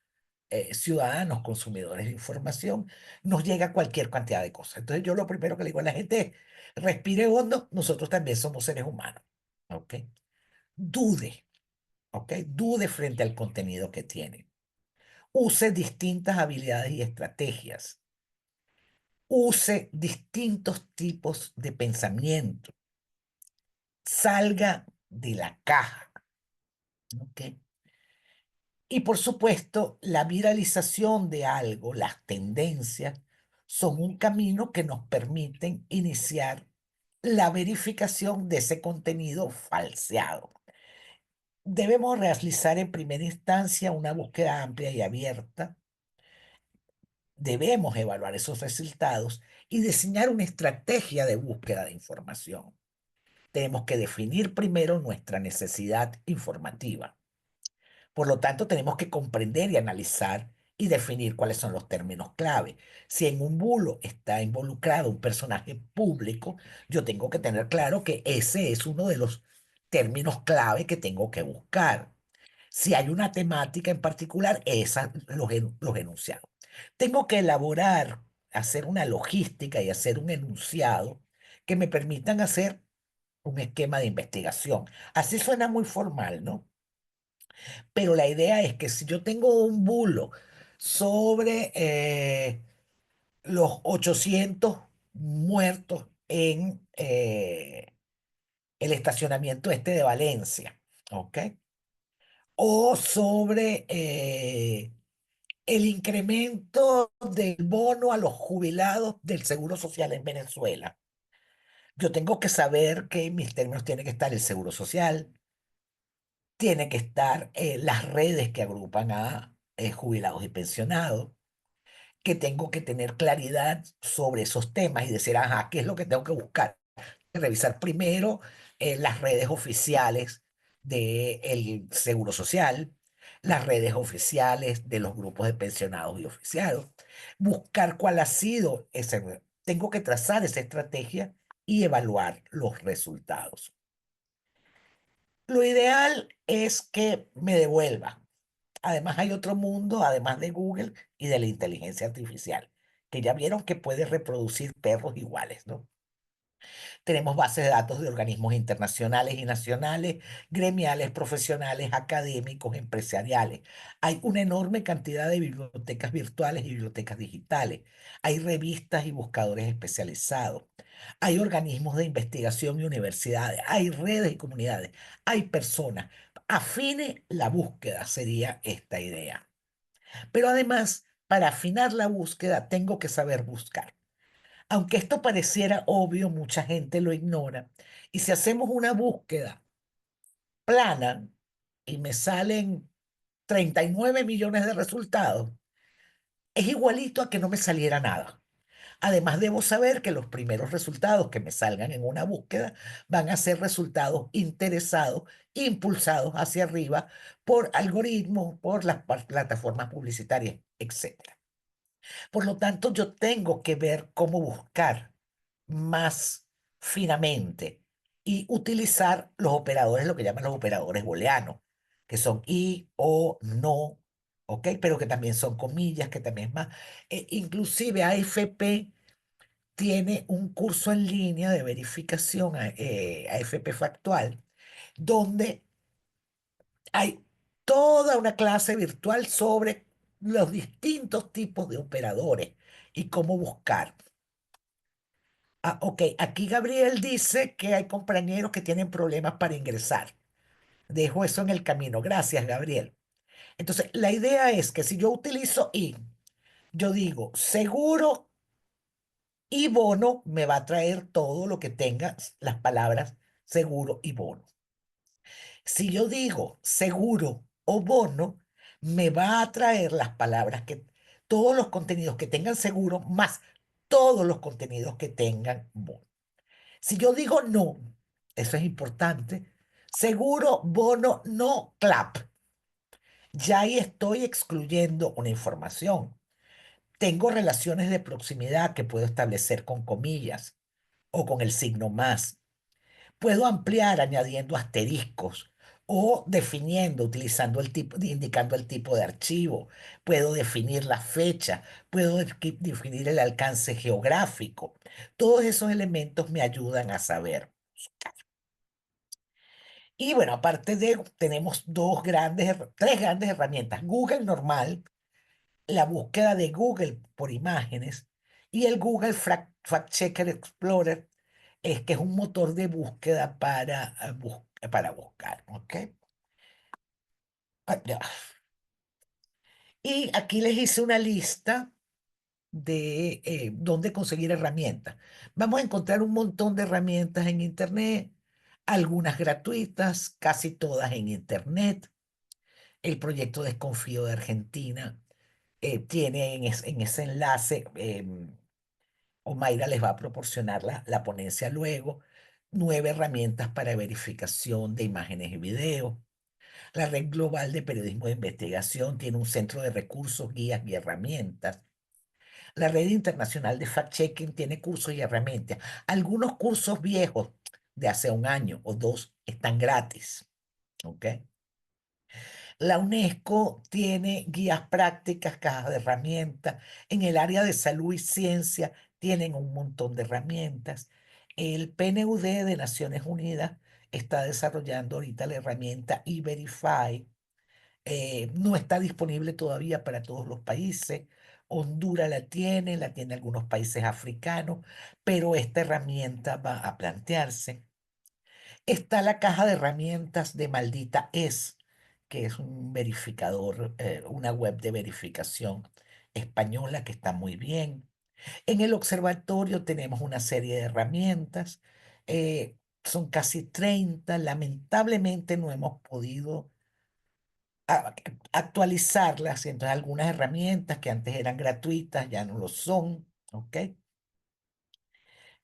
C: ciudadanos consumidores de información, nos llega cualquier cantidad de cosas. Entonces yo lo primero que le digo a la gente es, respire hondo, nosotros también somos seres humanos, ¿ok? Dude, ¿ok? Dude frente al contenido que tiene. Use distintas habilidades y estrategias. Use distintos tipos de pensamiento. Salga de la caja, ¿ok? Y por supuesto, la viralización de algo, las tendencias, son un camino que nos permiten iniciar la verificación de ese contenido falseado. Debemos realizar en primera instancia una búsqueda amplia y abierta. Debemos evaluar esos resultados y diseñar una estrategia de búsqueda de información. Tenemos que definir primero nuestra necesidad informativa. Por lo tanto, tenemos que comprender y analizar y definir cuáles son los términos clave. Si en un bulo está involucrado un personaje público, yo tengo que tener claro que ese es uno de los términos clave que tengo que buscar. Si hay una temática en particular, los enunciados. Tengo que elaborar hacer una logística y hacer un enunciado que me permitan hacer un esquema de investigación. Así suena muy formal, ¿no? Pero la idea es que si yo tengo un bulo sobre los 800 muertos en el estacionamiento este de Valencia, ¿ok? O sobre el incremento del bono a los jubilados del Seguro Social en Venezuela. Yo tengo que saber que en mis términos tiene que estar el Seguro Social, tiene que estar las redes que agrupan a jubilados y pensionados, que tengo que tener claridad sobre esos temas y decir, ajá, ¿qué es lo que tengo que buscar? Revisar primero las redes oficiales del Seguro Social, las redes oficiales de los grupos de pensionados y oficiados, buscar cuál ha sido ese. Tengo que trazar esa estrategia y evaluar los resultados. Lo ideal es que me devuelva. Además hay otro mundo, además de Google y de la inteligencia artificial, que ya vieron que puede reproducir perros iguales, ¿no? Tenemos bases de datos de organismos internacionales y nacionales, gremiales, profesionales, académicos, empresariales. Hay una enorme cantidad de bibliotecas virtuales y bibliotecas digitales. Hay revistas y buscadores especializados. Hay organismos de investigación y universidades. Hay redes y comunidades. Hay personas. Afine la búsqueda sería esta idea. Pero además, para afinar la búsqueda, tengo que saber buscar. Aunque esto pareciera obvio, mucha gente lo ignora. Y si hacemos una búsqueda plana y me salen 39 millones de resultados, es igualito a que no me saliera nada. Además, debo saber que los primeros resultados que me salgan en una búsqueda van a ser resultados interesados, impulsados hacia arriba por algoritmos, por las plataformas publicitarias, etc. Por lo tanto, yo tengo que ver cómo buscar más finamente y utilizar los operadores, lo que llaman los operadores booleanos, que son y, o, no, ¿ok? Pero que también son comillas, que también es más. Inclusive AFP tiene un curso en línea de verificación, AFP Factual, donde hay toda una clase virtual sobre los distintos tipos de operadores y cómo buscar. Ok, aquí Gabriel dice que hay compañeros que tienen problemas para ingresar. Dejo eso en el camino. Gracias, Gabriel. Entonces, la idea es que si yo utilizo y, yo digo seguro y bono, me va a traer todo lo que tenga las palabras seguro y bono. Si yo digo seguro o bono, me va a traer las palabras que, todos los contenidos que tengan seguro más todos los contenidos que tengan bono. Si yo digo no, eso es importante, seguro, bono, no, clap. Ya ahí estoy excluyendo una información. Tengo relaciones de proximidad que puedo establecer con comillas o con el signo más. Puedo ampliar añadiendo asteriscos o definiendo, utilizando el tipo, indicando el tipo de archivo. Puedo definir la fecha, puedo definir el alcance geográfico. Todos esos elementos me ayudan a saber. Y bueno, aparte de, tenemos tres grandes herramientas. Google normal, la búsqueda de Google por imágenes y el Google Fact Checker Explorer, que es un motor de búsqueda para buscar, ¿ok? Ya. Y aquí les hice una lista de dónde conseguir herramientas. Vamos a encontrar un montón de herramientas en Internet, algunas gratuitas, casi todas en Internet. El proyecto Desconfío de Argentina tiene en ese enlace, Omaira les va a proporcionar la ponencia luego, 9 herramientas para verificación de imágenes y videos. La Red Global de Periodismo de Investigación tiene un centro de recursos, guías y herramientas. La Red Internacional de Fact-Checking tiene cursos y herramientas. Algunos cursos viejos de hace un año o dos están gratis. ¿Ok? La UNESCO tiene guías prácticas, cajas de herramientas. En el área de salud y ciencia tienen un montón de herramientas. El PNUD de Naciones Unidas está desarrollando ahorita la herramienta E-Verify. No está disponible todavía para todos los países. Honduras la tiene algunos países africanos, pero esta herramienta va a plantearse. Está la caja de herramientas de Maldita Es, que es un verificador, una web de verificación española que está muy bien. En el observatorio tenemos una serie de herramientas, son casi 30. Lamentablemente no hemos podido a- actualizarlas, y entonces algunas herramientas que antes eran gratuitas ya no lo son, ¿ok?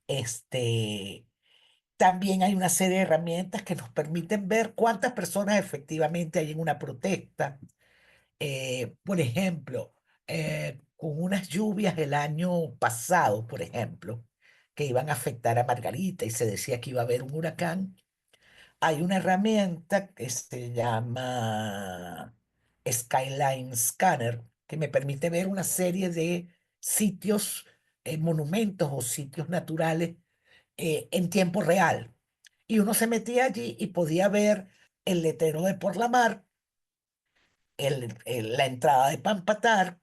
C: Este, También hay una serie de herramientas que nos permiten ver cuántas personas efectivamente hay en una protesta. Por ejemplo, con unas lluvias el año pasado, por ejemplo, que iban a afectar a Margarita y se decía que iba a haber un huracán, hay una herramienta que se llama Skyline Scanner que me permite ver una serie de sitios, monumentos o sitios naturales en tiempo real. Y uno se metía allí y podía ver el letrero de Por la Mar, la entrada de Pampatar,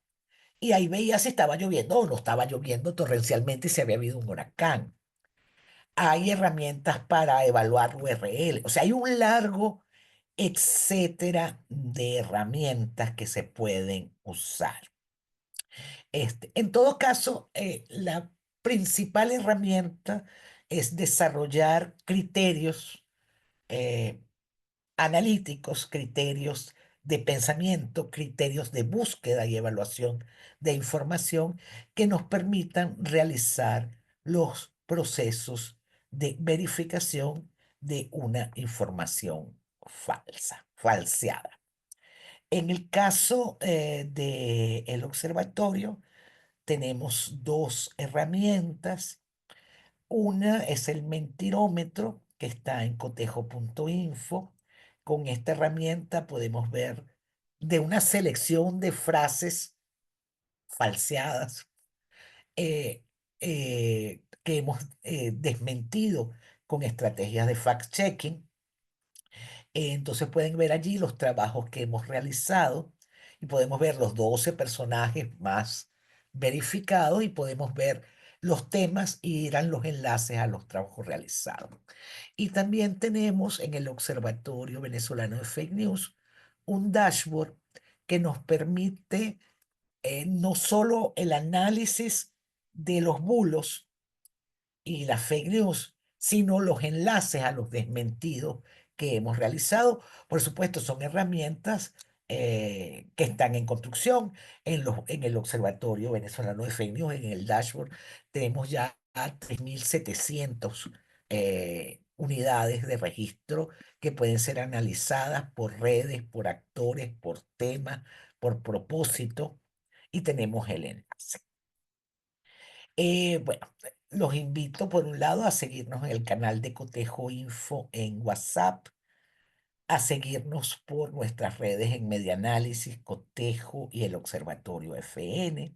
C: y ahí veía si estaba lloviendo o no estaba lloviendo torrencialmente y si había habido un huracán. Hay herramientas para evaluar URL. O sea, hay un largo etcétera de herramientas que se pueden usar. En todo caso, la principal herramienta es desarrollar criterios eh, analíticos, criterios de pensamiento, criterios de búsqueda y evaluación de información que nos permitan realizar los procesos de verificación de una información falsa, falseada. En el caso del observatorio, tenemos dos herramientas. Una es el mentirómetro, que está en cotejo.info. Con esta herramienta podemos ver de una selección de frases falseadas eh, que hemos desmentido con estrategias de fact-checking. Entonces pueden ver allí los trabajos que hemos realizado y podemos ver los 12 personajes más verificados y podemos ver los temas y irán los enlaces a los trabajos realizados. Y también tenemos en el Observatorio Venezolano de Fake News un dashboard que nos permite no solo el análisis de los bulos y las fake news, sino los enlaces a los desmentidos que hemos realizado. Por supuesto, son herramientas que están en construcción en el Observatorio Venezolano de Fake News, en el dashboard. Tenemos ya 3.700 unidades de registro que pueden ser analizadas por redes, por actores, por temas, por propósito, y tenemos el enlace. Bueno, los invito por un lado a seguirnos en el canal de Cotejo Info en WhatsApp, a seguirnos por nuestras redes en Medianálisis, Cotejo y el Observatorio FN.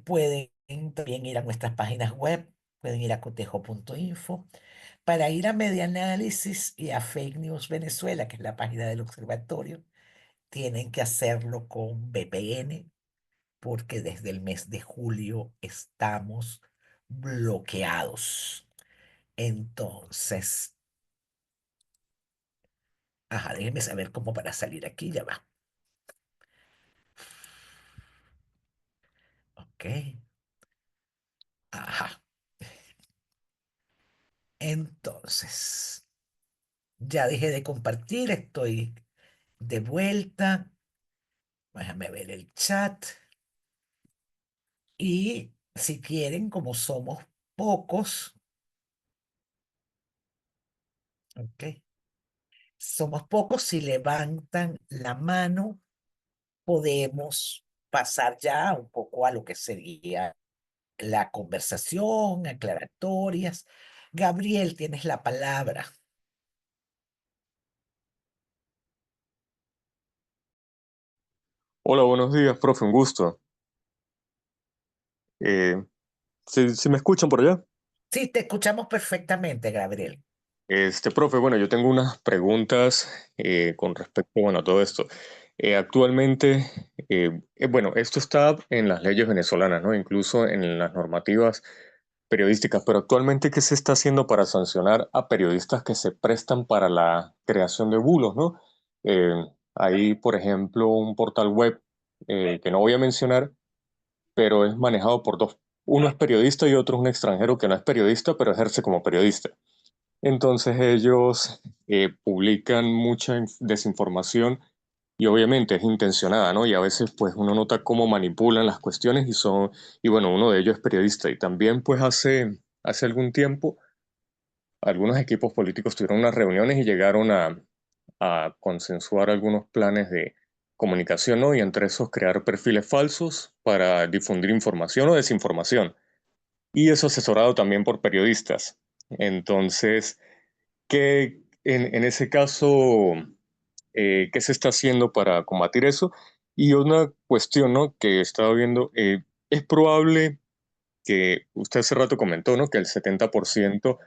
C: Pueden también ir a nuestras páginas web, pueden ir a cotejo.info. Para ir a Medianálisis y a Fake News Venezuela, que es la página del observatorio, tienen que hacerlo con VPN porque desde el mes de julio estamos bloqueados. Entonces, déjenme saber cómo para salir aquí, ya va. Ok. Ajá. Entonces, ya dejé de compartir, estoy de vuelta. Déjame ver el chat. Y si quieren, como somos pocos, ok. Somos pocos, si levantan la mano, podemos pasar ya un poco a lo que sería la conversación, aclaratorias. Gabriel, tienes la palabra.
E: Hola, buenos días, profe, un gusto. Eh, ¿sí me escuchan por allá?
C: Sí, te escuchamos perfectamente, Gabriel.
E: Profe, bueno, yo tengo unas preguntas con respecto, bueno, a todo esto. Actualmente, bueno, esto está en las leyes venezolanas, ¿no? Incluso en las normativas periodísticas, pero actualmente, ¿qué se está haciendo para sancionar a periodistas que se prestan para la creación de bulos, ¿no? Eh, Hay, por ejemplo, un portal web que no voy a mencionar, pero es manejado por dos. Uno es periodista y otro es un extranjero que no es periodista, pero ejerce como periodista. Entonces ellos publican mucha desinformación y obviamente es intencionada, ¿no? Y a veces pues uno nota cómo manipulan las cuestiones y bueno, uno de ellos es periodista. Y también pues hace algún tiempo algunos equipos políticos tuvieron unas reuniones y llegaron a consensuar algunos planes de comunicación, ¿no? Y entre esos crear perfiles falsos para difundir información o desinformación. Y eso asesorado también por periodistas. Entonces, en ese caso, qué se está haciendo para combatir eso? Y una cuestión, ¿no? Que estaba viendo, es probable que usted hace rato comentó, ¿no? Que el 70%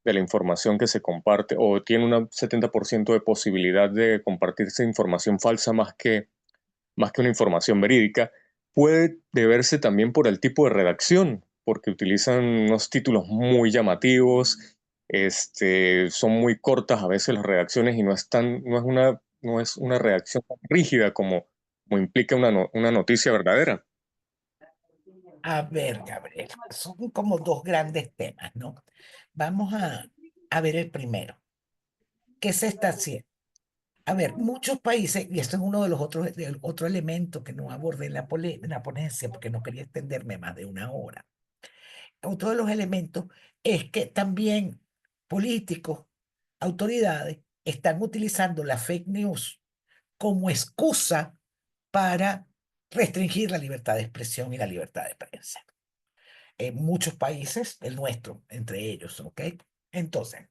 E: de la información que se comparte o tiene un 70% de posibilidad de compartirse información falsa más que una información verídica, puede deberse también por el tipo de redacción, porque utilizan unos títulos muy llamativos, son muy cortas a veces las redacciones y no es una redacción tan rígida como implica una noticia verdadera.
C: A ver, Gabriel, son como dos grandes temas, ¿no? Vamos a ver el primero. ¿Qué se está haciendo? A ver, muchos países, y esto es uno de los otros, del otro elemento que no abordé en en la ponencia porque no quería extenderme más de una hora. Otro de los elementos es que también políticos, autoridades, están utilizando la fake news como excusa para restringir la libertad de expresión y la libertad de prensa. En muchos países, el nuestro, entre ellos, ¿ok? Entonces,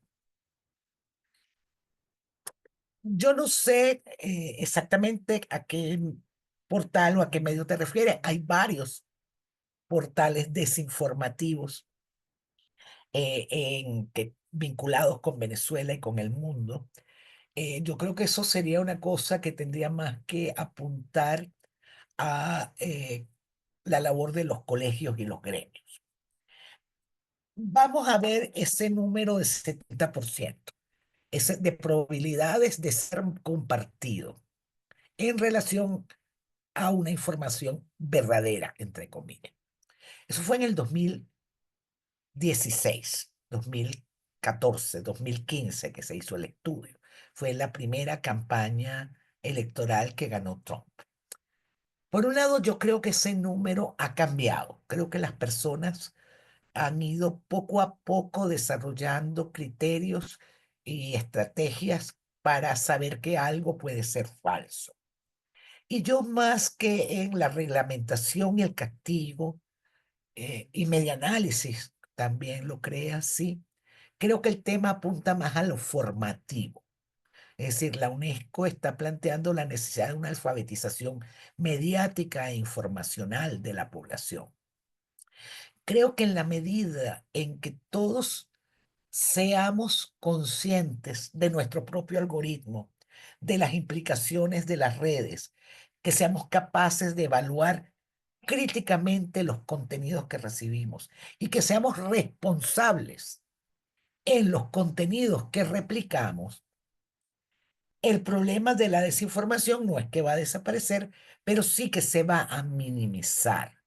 C: yo no sé exactamente a qué portal o a qué medio te refieres. Hay varios portales desinformativos vinculados con Venezuela y con el mundo. Yo creo que eso sería una cosa que tendría más que apuntar a la labor de los colegios y los gremios. Vamos a ver ese número de 70%, ese de probabilidades de ser compartido en relación a una información verdadera, entre comillas. Eso fue en el 2016, 2014, 2015 que se hizo el estudio. Fue la primera campaña electoral que ganó Trump. Por un lado, yo creo que ese número ha cambiado. Creo que las personas han ido poco a poco desarrollando criterios y estrategias para saber que algo puede ser falso. Y yo más que en la reglamentación y el castigo y medianálisis, también lo creo así, creo que el tema apunta más a lo formativo. Es decir, la UNESCO está planteando la necesidad de una alfabetización mediática e informacional de la población. Creo que en la medida en que todos seamos conscientes de nuestro propio algoritmo, de las implicaciones de las redes, que seamos capaces de evaluar críticamente los contenidos que recibimos y que seamos responsables en los contenidos que replicamos. El problema de la desinformación no es que va a desaparecer, pero sí que se va a minimizar.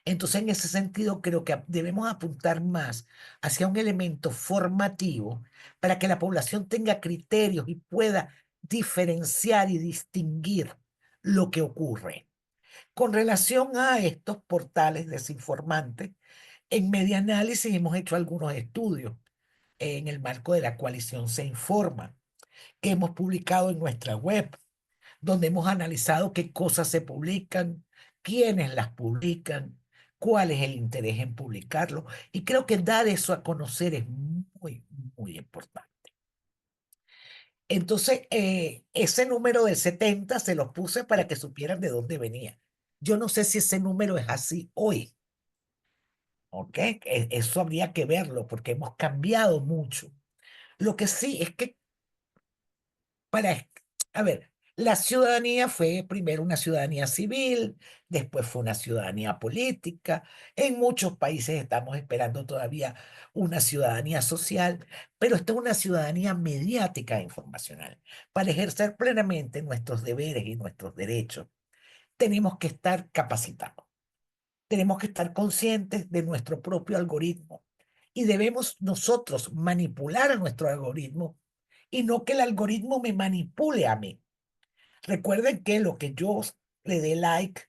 C: Entonces, en ese sentido, creo que debemos apuntar más hacia un elemento formativo para que la población tenga criterios y pueda diferenciar y distinguir lo que ocurre. Con relación a estos portales desinformantes, en Medianálisis hemos hecho algunos estudios en el marco de la coalición Se Informa, que hemos publicado en nuestra web, donde hemos analizado qué cosas se publican, quiénes las publican, cuál es el interés en publicarlo. Y creo que dar eso a conocer es muy, muy importante. Entonces, ese número del 70 se los puse para que supieran de dónde venía. Yo no sé si ese número es así hoy, ¿ok? Eso habría que verlo porque hemos cambiado mucho. Lo que sí es que a ver, la ciudadanía fue primero una ciudadanía civil, después fue una ciudadanía política. En muchos países estamos esperando todavía una ciudadanía social, pero esta es una ciudadanía mediática e informacional. Para ejercer plenamente nuestros deberes y nuestros derechos, tenemos que estar capacitados, tenemos que estar conscientes de nuestro propio algoritmo y debemos nosotros manipular a nuestro algoritmo y no que el algoritmo me manipule a mí. Recuerden que lo que yo le dé like,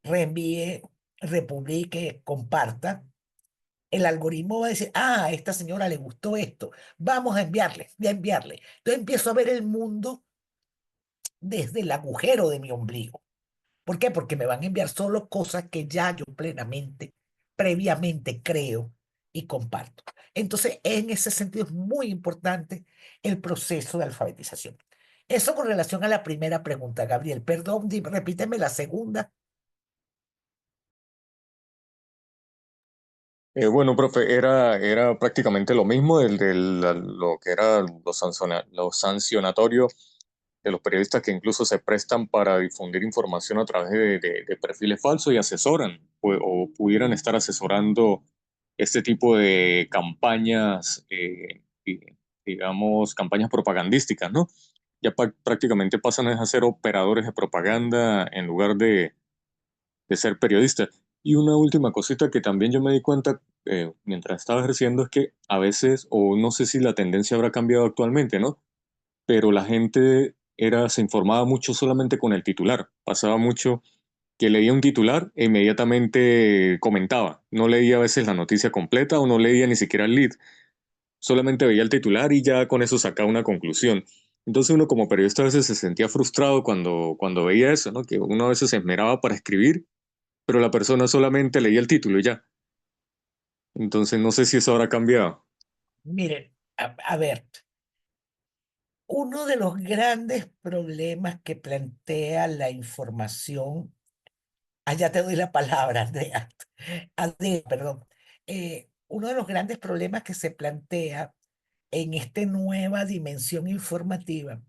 C: reenvíe, republique, comparta, el algoritmo va a decir, ah, a esta señora le gustó esto, vamos a enviarle, voy a enviarle. Entonces empiezo a ver el mundo desde el agujero de mi ombligo. ¿Por qué? Porque me van a enviar solo cosas que ya yo plenamente, previamente creo y comparto. Entonces, en ese sentido es muy importante el proceso de alfabetización. Eso con relación a la primera pregunta, Gabriel. Perdón, repíteme la segunda.
E: Bueno, profe, era prácticamente lo mismo lo que era lo sancionatorio de los periodistas que incluso se prestan para difundir información a través de perfiles falsos y asesoran o pudieran estar asesorando este tipo de campañas, digamos, campañas propagandísticas, ¿no? Ya prácticamente pasan a ser operadores de propaganda en lugar de ser periodistas. Y una última cosita que también yo me di cuenta mientras estaba ejerciendo es que a veces, o no sé si la tendencia habrá cambiado actualmente, ¿no? Pero la gente se informaba mucho solamente con el titular. Pasaba mucho que leía un titular e inmediatamente comentaba. No leía a veces la noticia completa o no leía ni siquiera el lead. Solamente veía el titular y ya con eso sacaba una conclusión. Entonces uno como periodista a veces se sentía frustrado cuando veía eso, ¿no? Que uno a veces se esmeraba para escribir, pero la persona solamente leía el título y ya. Entonces no sé si eso habrá cambiado.
C: Miren, a ver, uno de los grandes problemas que plantea la información, ya te doy la palabra, Andrea, Andrea, perdón. Uno de los grandes problemas que se plantea en esta nueva dimensión informativa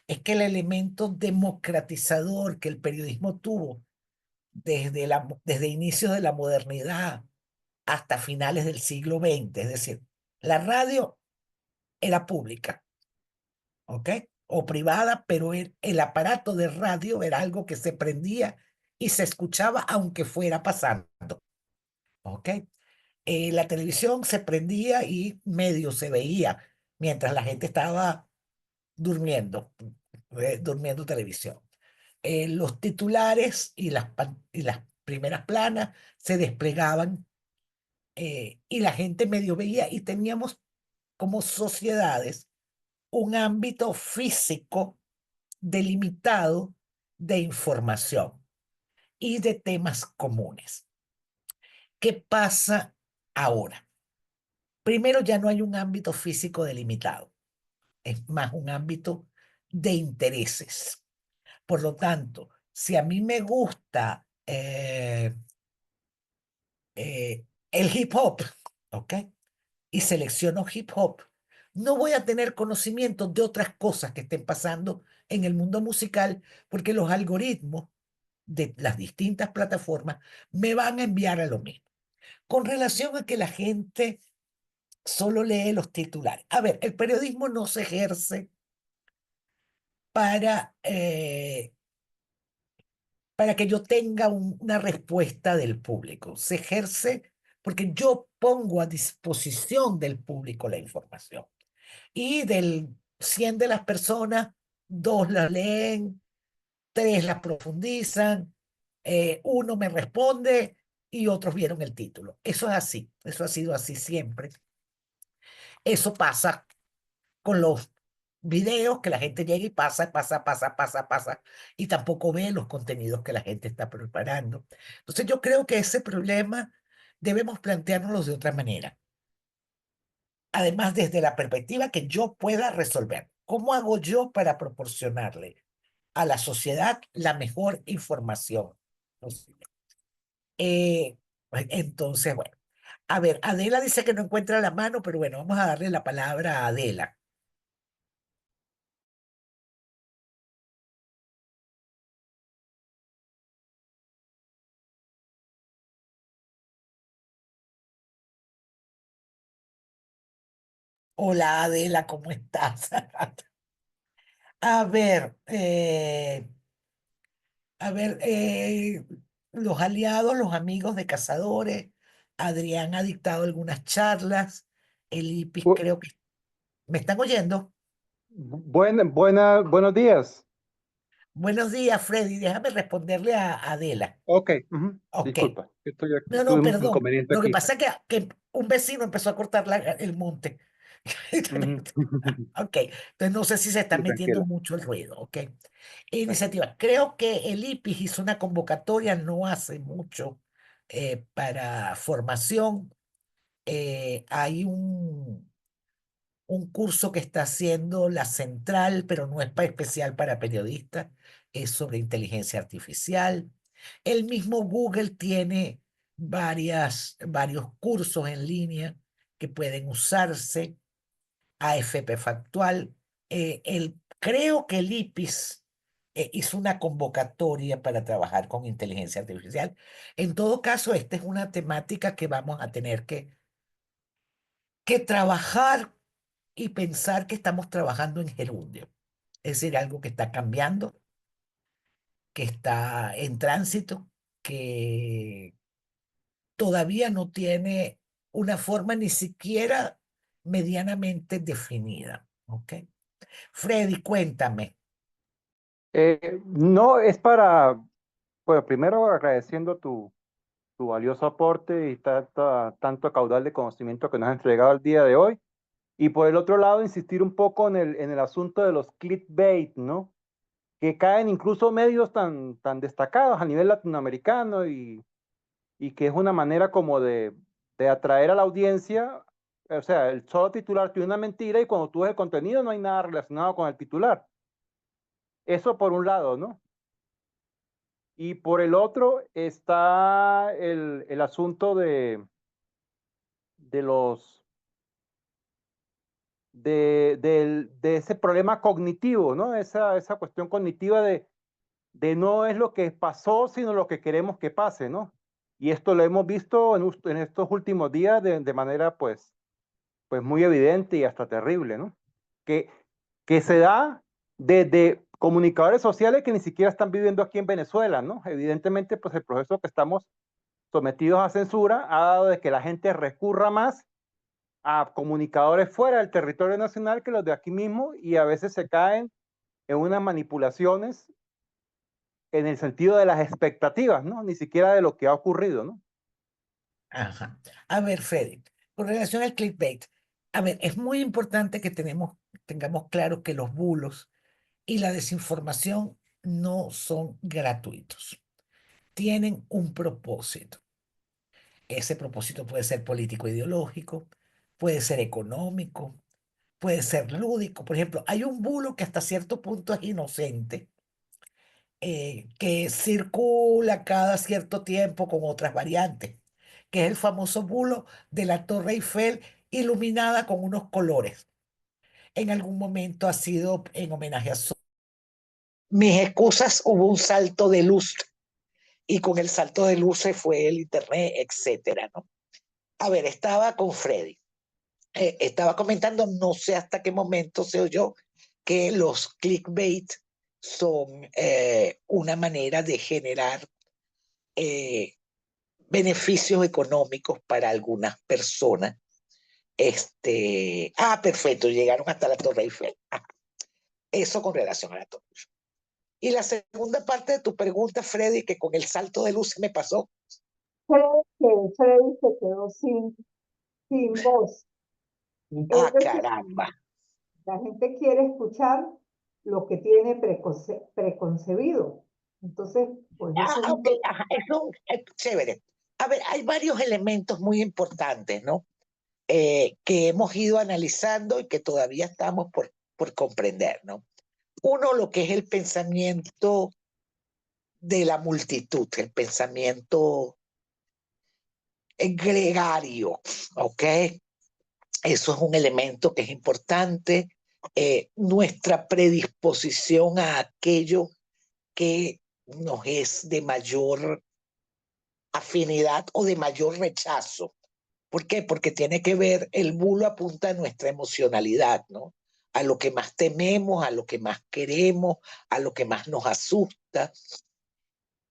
C: es que el elemento democratizador que el periodismo tuvo desde inicios de la modernidad hasta finales del siglo XX, es decir, la radio era pública, ¿ok? O privada, pero el aparato de radio era algo que se prendía y se escuchaba aunque fuera pasando, ¿ok? La televisión se prendía y medio se veía mientras la gente estaba durmiendo, durmiendo televisión. Los titulares y las primeras planas se desplegaban y la gente medio veía y teníamos como sociedades un ámbito físico delimitado de información y de temas comunes. ¿Qué pasa ahora? Primero, ya no hay un ámbito físico delimitado, es más un ámbito de intereses. Por lo tanto, si a mí me gusta el hip hop, ¿ok? Y selecciono hip hop, no voy a tener conocimiento de otras cosas que estén pasando en el mundo musical porque los algoritmos de las distintas plataformas me van a enviar a lo mismo. Con relación a que la gente solo lee los titulares. A ver, el periodismo no se ejerce para, para que yo tenga una respuesta del público. Se ejerce porque yo pongo a disposición del público la información. Y del 100 de las personas, 2 la leen, 3 la profundizan, uno me responde y otros vieron el título. Eso es así, eso ha sido así siempre. Eso pasa con los videos que la gente llega y pasa, y tampoco ve los contenidos que la gente está preparando. Entonces yo creo que ese problema debemos planteárnoslo de otra manera. Además, desde la perspectiva que yo pueda resolver. ¿cómo hago yo para proporcionarle a la sociedad la mejor información posible? Entonces, bueno, a ver, Adela dice que no encuentra la mano, pero bueno, vamos a darle la palabra a Adela. Hola Adela, ¿cómo estás? A ver, los aliados, los amigos de cazadores, Adrián ha dictado algunas charlas, el IPIS
F: Bu-
C: creo que... ¿Me están oyendo?
F: Buenos días.
C: Buenos días, Freddy. Déjame responderle a Adela.
F: Ok,
C: Ok.
F: disculpa,
C: No,
F: tuve
C: no,
F: un
C: perdón.
F: inconveniente
C: Lo que
F: aquí.
C: pasa es que un vecino empezó a cortar el monte.
F: Ujú.
C: Ok. Entonces no sé si se está
F: Sí,
C: metiendo
F: tranquila.
C: mucho el ruido. Ok.
F: Tranquila.
C: Iniciativa. Creo que el IPIS hizo una convocatoria no hace mucho para formación. Hay un curso que está haciendo la central, pero no es especial para periodistas, es sobre inteligencia artificial. El mismo Google tiene varios cursos en línea que pueden usarse. AFP Factual. Creo que el IPIS hizo una convocatoria para trabajar con inteligencia artificial. En todo caso, esta es una temática que vamos a tener que trabajar y pensar que estamos trabajando en gerundio. Es decir, algo que está cambiando, que está en tránsito, que todavía no tiene una forma ni siquiera medianamente definida. ¿Ok? Freddy, cuéntame.
F: No, es para, bueno, primero agradeciendo tu valioso aporte y tanto caudal de conocimiento que nos has entregado el día de hoy. Y por el otro lado, insistir un poco en el asunto de los clickbait, ¿no? Que caen incluso medios tan destacados a nivel latinoamericano y que es una manera como de atraer a la audiencia. O sea, el solo titular tiene una mentira y cuando tú ves el contenido no hay nada relacionado con el titular. Eso por un lado, ¿no? Y por el otro está el asunto de los de ese problema cognitivo, ¿no? Esa cuestión cognitiva de no es lo que pasó, sino lo que queremos que pase, ¿no? Y esto lo hemos visto en estos últimos días de manera, pues muy evidente y hasta terrible, ¿no? Que, que se da desde comunicadores sociales que ni siquiera están viviendo aquí en Venezuela, ¿no? Evidentemente, pues el proceso que estamos sometidos a censura ha dado de que la gente recurra más a comunicadores fuera del territorio nacional que los de aquí mismo y a veces se caen en unas manipulaciones en el sentido de las expectativas, ¿no? Ni siquiera de lo que ha ocurrido, ¿no?
C: Ajá. A ver, Freddy, con relación al clickbait, a ver, es muy importante que tengamos claro que los bulos y la desinformación no son gratuitos. Tienen un propósito. Ese propósito puede ser político-ideológico, puede ser económico, puede ser lúdico. Por ejemplo, hay un bulo que hasta cierto punto es inocente, que circula cada cierto tiempo con otras variantes, que es el famoso bulo de la Torre Eiffel iluminada con unos colores. En algún momento ha sido en homenaje a mis excusas, hubo un salto de luz y con el salto de luz se fue el internet, etcétera, ¿no? A ver, estaba con Freddy. Estaba comentando, no sé hasta qué momento se oyó que los clickbait son una manera de generar beneficios económicos para algunas personas. Perfecto, llegaron hasta la Torre Eiffel. Eso con relación a la Torre Eiffel. Y la segunda parte de tu pregunta, Freddy, que con el salto de luz se me pasó.
B: Creo que Freddy se quedó sin voz. Es decir,
C: Caramba.
B: la gente quiere escuchar lo que tiene preconcebido. Entonces, pues eso es
C: Ok, eso es chévere. A ver, hay varios elementos muy importantes, ¿no? Que hemos ido analizando y que todavía estamos por por comprender, ¿no? Uno, lo que es el pensamiento de la multitud, el pensamiento gregario, ¿ok? Eso es un elemento que es importante. Nuestra predisposición a aquello que nos es de mayor afinidad o de mayor rechazo. ¿Por qué? Porque tiene que ver, el bulo apunta a nuestra emocionalidad, ¿no? A lo que más tememos, a lo que más queremos, a lo que más nos asusta.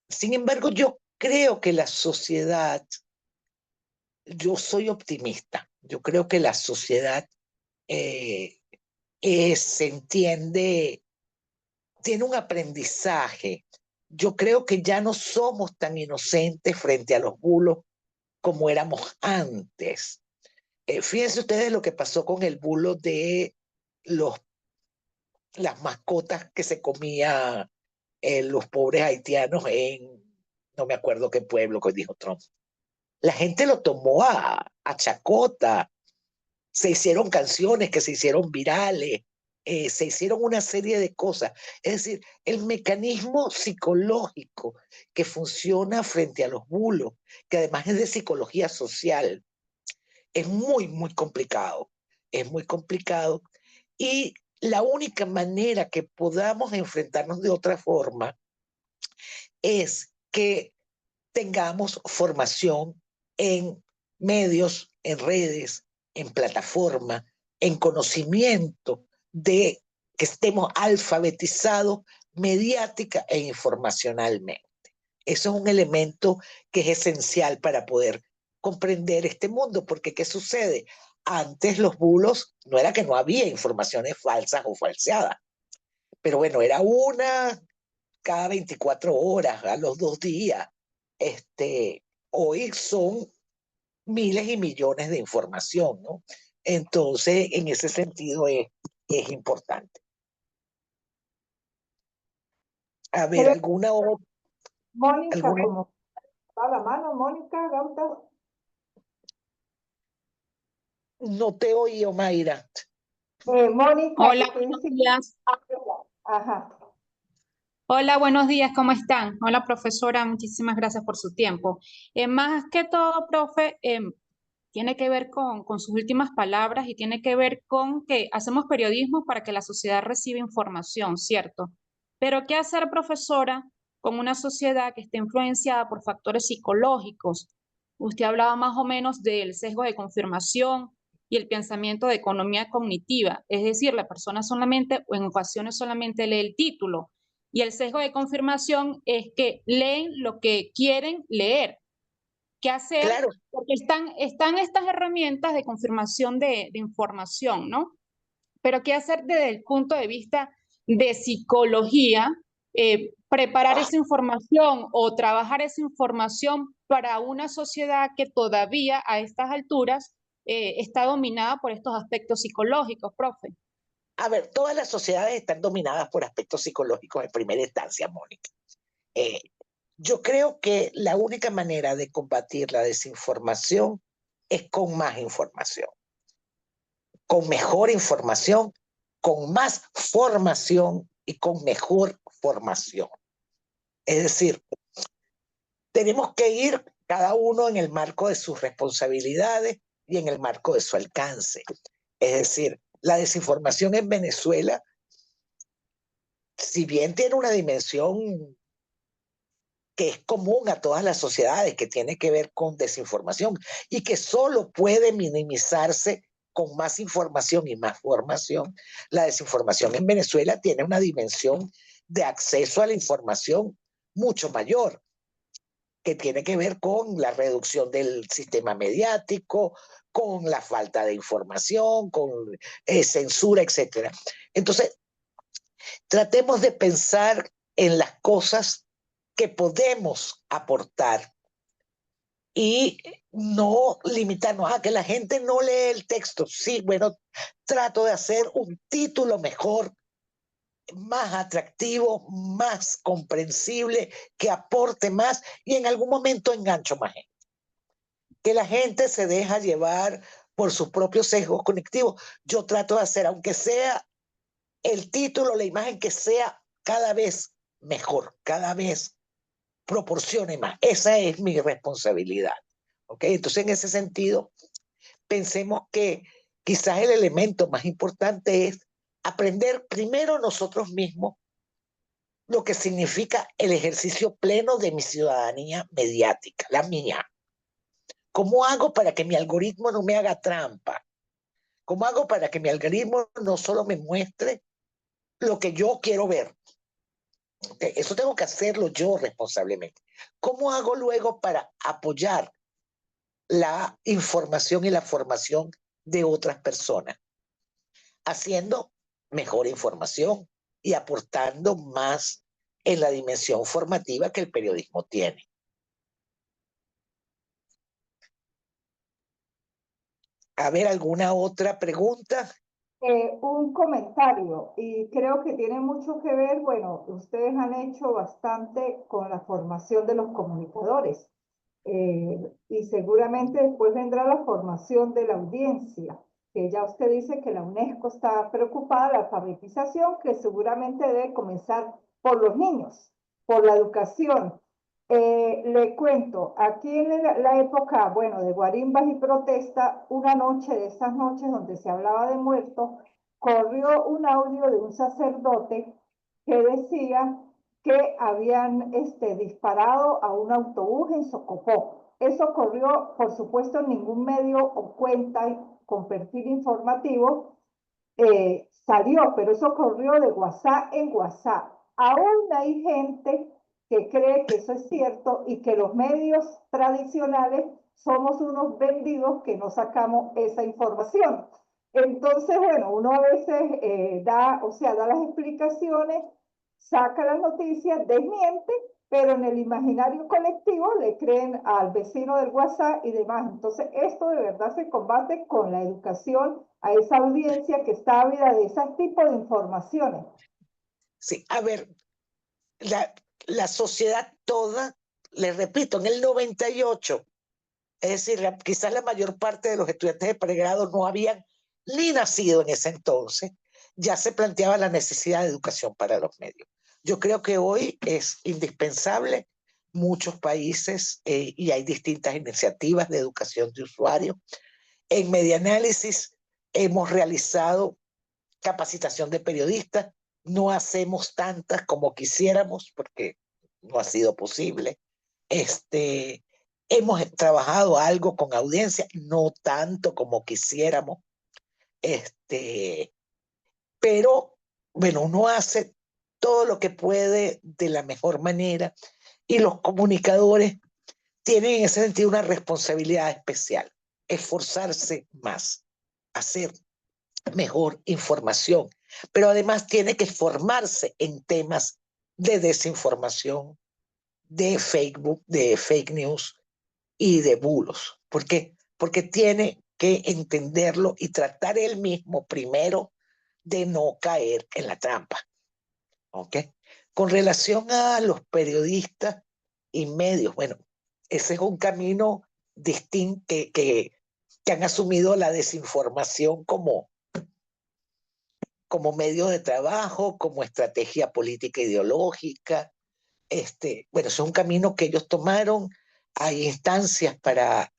C: Sin embargo, yo creo que la sociedad, yo soy optimista, yo creo que la sociedad se entiende, tiene un aprendizaje. Yo creo que ya no somos tan inocentes frente a los bulos como éramos antes. Fíjense ustedes lo que pasó con el bulo de las mascotas que se comía los pobres haitianos en, no me acuerdo qué pueblo que dijo Trump. La gente lo tomó a chacota, se hicieron canciones que se hicieron virales, se hicieron una serie de cosas. Es decir, el mecanismo psicológico que funciona frente a los bulos, que además es de psicología social, es muy, muy complicado. Es muy complicado. Y la única manera que podamos enfrentarnos de otra forma es que tengamos formación en medios, en redes, en plataforma, en conocimiento, de que estemos alfabetizados mediática e informacionalmente. Eso es un elemento que es esencial para poder comprender este mundo, porque ¿qué sucede? Antes los bulos no era que no había informaciones falsas o falseadas, pero bueno, era una cada 24 horas, a los 2 días. Hoy son miles y millones de información, ¿no? Entonces, en ese sentido es importante. A ver,
B: Creo,
C: ¿alguna otra?
B: Mónica, como da la mano, Mónica Gauta.
C: No te oí, Mayra.
B: Mónica,
G: Hola,
B: que
G: buenos
B: dice,
G: días.
B: ajá.
G: Hola, buenos días, ¿cómo están? Hola, profesora, muchísimas gracias por su tiempo. Más que todo, profe, tiene que ver con sus últimas palabras y tiene que ver con que hacemos periodismo para que la sociedad reciba información, ¿cierto? Pero ¿qué hacer, profesora, con una sociedad que esté influenciada por factores psicológicos? Usted hablaba más o menos del sesgo de confirmación y el pensamiento de economía cognitiva, es decir, la persona solamente o en ocasiones solamente lee el título. Y el sesgo de confirmación es que leen lo que quieren leer. ¿Qué hacer?
C: Claro.
G: Porque están estas herramientas de confirmación de información, ¿no? Pero ¿qué hacer desde el punto de vista de psicología? Preparar esa información o trabajar esa información para una sociedad que todavía a estas alturas está dominada por estos aspectos psicológicos, profe.
C: A ver, todas las sociedades están dominadas por aspectos psicológicos en primera instancia, Mónica. Yo creo que la única manera de combatir la desinformación es con más información, con mejor información, con más formación y con mejor formación. Es decir, tenemos que ir cada uno en el marco de sus responsabilidades y en el marco de su alcance. Es decir, la desinformación en Venezuela, si bien tiene una dimensión que es común a todas las sociedades, que tiene que ver con desinformación y que solo puede minimizarse con más información y más formación, la desinformación en Venezuela tiene una dimensión de acceso a la información mucho mayor, que tiene que ver con la reducción del sistema mediático, con la falta de información, con censura, etc. Entonces, tratemos de pensar en las cosas que podemos aportar y no limitarnos a que la gente no lee el texto. Sí, bueno, trato de hacer un título mejor, más atractivo, más comprensible, que aporte más y en algún momento engancho más gente. Que la gente se deja llevar por sus propios sesgos conectivos. Yo trato de hacer, aunque sea el título, la imagen que sea cada vez mejor, cada vez proporcione más. Esa es mi responsabilidad. ¿Ok? Entonces, en ese sentido, pensemos que quizás el elemento más importante es aprender primero nosotros mismos lo que significa el ejercicio pleno de mi ciudadanía mediática, la mía. ¿Cómo hago para que mi algoritmo no me haga trampa? ¿Cómo hago para que mi algoritmo no solo me muestre lo que yo quiero ver? Okay, eso tengo que hacerlo yo responsablemente. ¿Cómo hago luego para apoyar la información y la formación de otras personas? Haciendo mejor información y aportando más en la dimensión formativa que el periodismo tiene. A ver, ¿alguna otra pregunta?
B: Un comentario, y creo que tiene mucho que ver, bueno, ustedes han hecho bastante con la formación de los comunicadores, y seguramente después vendrá la formación de la audiencia, que ya usted dice que la UNESCO está preocupada de la alfabetización, que seguramente debe comenzar por los niños, por la educación. Le cuento, aquí en la época, bueno, de guarimbas y protesta, una noche de esas noches donde se hablaba de muertos, corrió un audio de un sacerdote que decía que habían disparado a un autobús en Socopó. Eso corrió, por supuesto, en ningún medio o cuenta con perfil informativo salió, pero eso corrió de WhatsApp en WhatsApp. Aún hay gente que cree que eso es cierto y que los medios tradicionales somos unos vendidos que no sacamos esa información. Entonces, bueno, uno a veces da las explicaciones, saca las noticias, desmiente, pero en el imaginario colectivo le creen al vecino del WhatsApp y demás. Entonces, esto de verdad se combate con la educación a esa audiencia que está ávida de ese tipo de informaciones.
C: Sí, a ver, la sociedad toda, les repito, en el 98, es decir, quizás la mayor parte de los estudiantes de pregrado no habían ni nacido en ese entonces, ya se planteaba la necesidad de educación para los medios. Yo creo que hoy es indispensable muchos países y hay distintas iniciativas de educación de usuarios. En Medianálisis hemos realizado capacitación de periodistas, no hacemos tantas como quisiéramos porque no ha sido posible. Hemos trabajado algo con audiencia, no tanto como quisiéramos, pero bueno, uno hace todo lo que puede de la mejor manera y los comunicadores tienen en ese sentido una responsabilidad especial, esforzarse más, hacer mejor información, pero además tiene que formarse en temas de desinformación, de Facebook, de fake news y de bulos. ¿Por qué? Porque tiene que entenderlo y tratar él mismo primero de no caer en la trampa. ¿Ok? Con relación a los periodistas y medios, bueno, ese es un camino distinto que han asumido la desinformación como medio de trabajo, como estrategia política ideológica. Bueno, es un camino que ellos tomaron, hay instancias para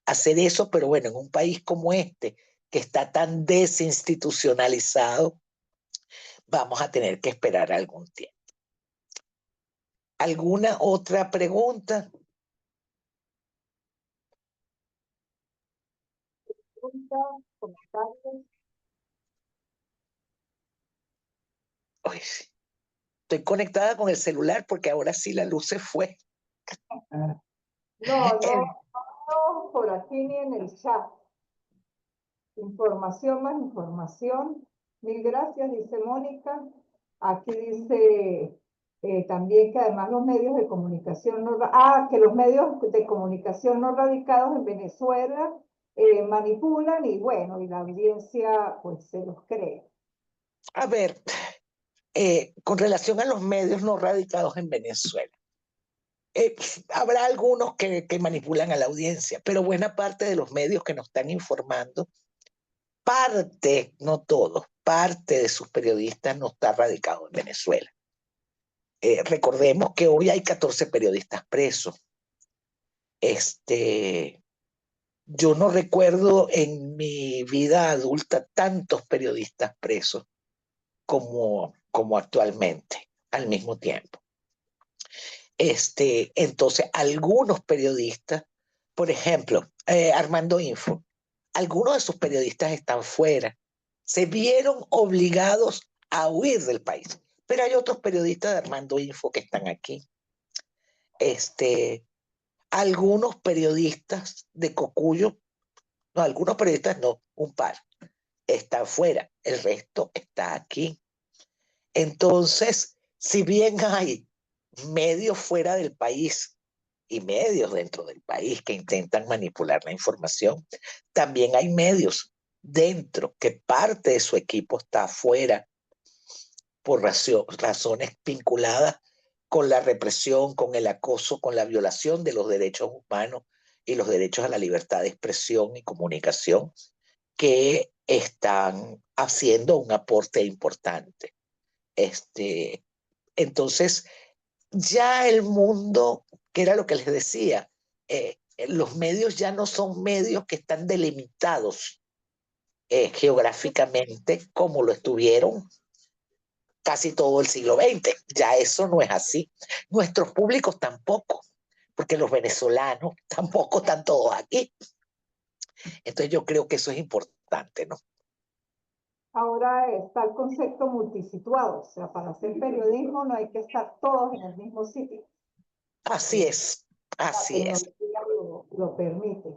C: hacer eso, pero bueno, en un país como este, que está tan desinstitucionalizado, vamos a tener que esperar algún tiempo. ¿Alguna otra pregunta?
B: Comentarios.
C: Ay, sí. Estoy conectada con el celular porque ahora sí la luz se fue.
B: No, por aquí ni en el chat. Información más información. Mil gracias, dice Mónica. Aquí dice también que además los medios de comunicación que los medios de comunicación no radicados en Venezuela manipulan y bueno, y la audiencia pues se los cree.
C: A ver, con relación a los medios no radicados en Venezuela, habrá algunos que manipulan a la audiencia, pero buena parte de los medios que nos están informando, parte, no todos, parte de sus periodistas no está radicado en Venezuela. Recordemos que hoy hay 14 periodistas presos. Yo no recuerdo en mi vida adulta tantos periodistas presos como actualmente, al mismo tiempo. Entonces, algunos periodistas, por ejemplo, Armando Info, algunos de sus periodistas están fuera, se vieron obligados a huir del país, pero hay otros periodistas de Armando Info que están aquí. Algunos periodistas de Cocuyo, no, algunos periodistas no, un par, están fuera, el resto está aquí. Entonces, si bien hay medios fuera del país y medios dentro del país que intentan manipular la información, también hay medios dentro que parte de su equipo está afuera por razones vinculadas con la represión, con el acoso, con la violación de los derechos humanos y los derechos a la libertad de expresión y comunicación, que están haciendo un aporte importante. Entonces, ya el mundo, que era lo que les decía, los medios ya no son medios que están delimitados geográficamente como lo estuvieron casi todo el siglo XX. Ya eso no es así. Nuestros públicos tampoco, porque los venezolanos tampoco están todos aquí. Entonces yo creo que eso es importante, ¿no?
B: Ahora está el concepto multisituado, o sea, para hacer periodismo no hay que estar todos en el mismo sitio.
C: Así es, así es.
B: La tecnología lo permite.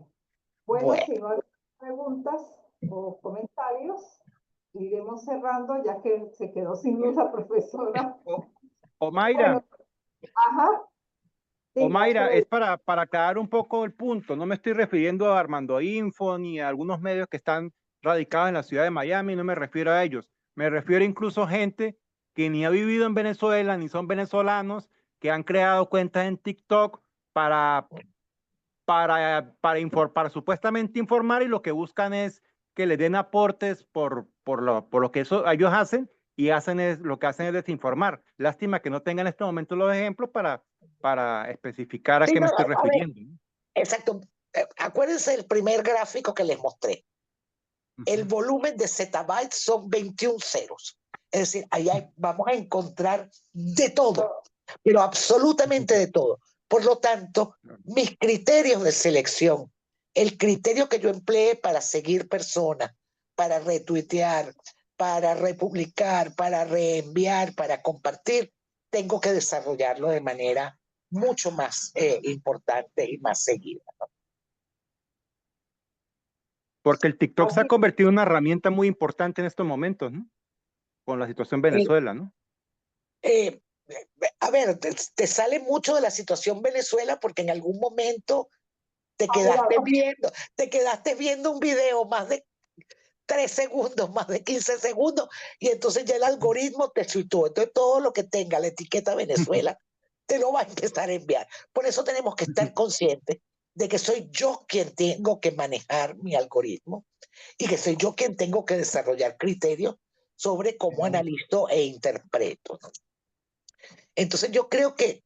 B: Bueno,
C: Bueno,
B: si no hay preguntas o comentarios, iremos cerrando ya que se quedó sin luz la profesora.
F: Omaira,
B: Bueno, ajá.
F: Omaira,
B: Diga,
F: es para aclarar un poco el punto. No me estoy refiriendo a Armando Info ni a algunos medios que están radicados en la ciudad de Miami, no me refiero a ellos. Me refiero incluso a gente que ni ha vivido en Venezuela, ni son venezolanos, que han creado cuentas en TikTok para para supuestamente informar, y lo que buscan es que les den aportes por lo que ellos hacen, y lo que hacen es desinformar. Lástima que no tengan en este momento los ejemplos para especificar a
C: sí,
F: qué me
C: no,
F: estoy
C: a ver,
F: refiriendo.
C: exacto. Acuérdense del primer gráfico que les mostré. El volumen de zettabytes son 21 ceros. Es decir, allá vamos a encontrar de todo, pero absolutamente de todo. Por lo tanto, mis criterios de selección, el criterio que yo empleé para seguir personas, para retuitear, para republicar, para reenviar, para compartir, tengo que desarrollarlo de manera mucho más importante y más seguida.
F: Porque el TikTok se ha convertido en una herramienta muy importante en estos momentos, ¿no? Con la situación en Venezuela, ¿no?
C: A ver, te sale mucho de la situación Venezuela porque en algún momento te quedaste viendo un video más de 3 segundos, más de 15 segundos, y entonces ya el algoritmo te situó. Entonces todo lo que tenga la etiqueta Venezuela te lo va a empezar a enviar. Por eso tenemos que estar conscientes de que soy yo quien tengo que manejar mi algoritmo y que soy yo quien tengo que desarrollar criterios sobre cómo analizo e interpreto. Entonces yo creo que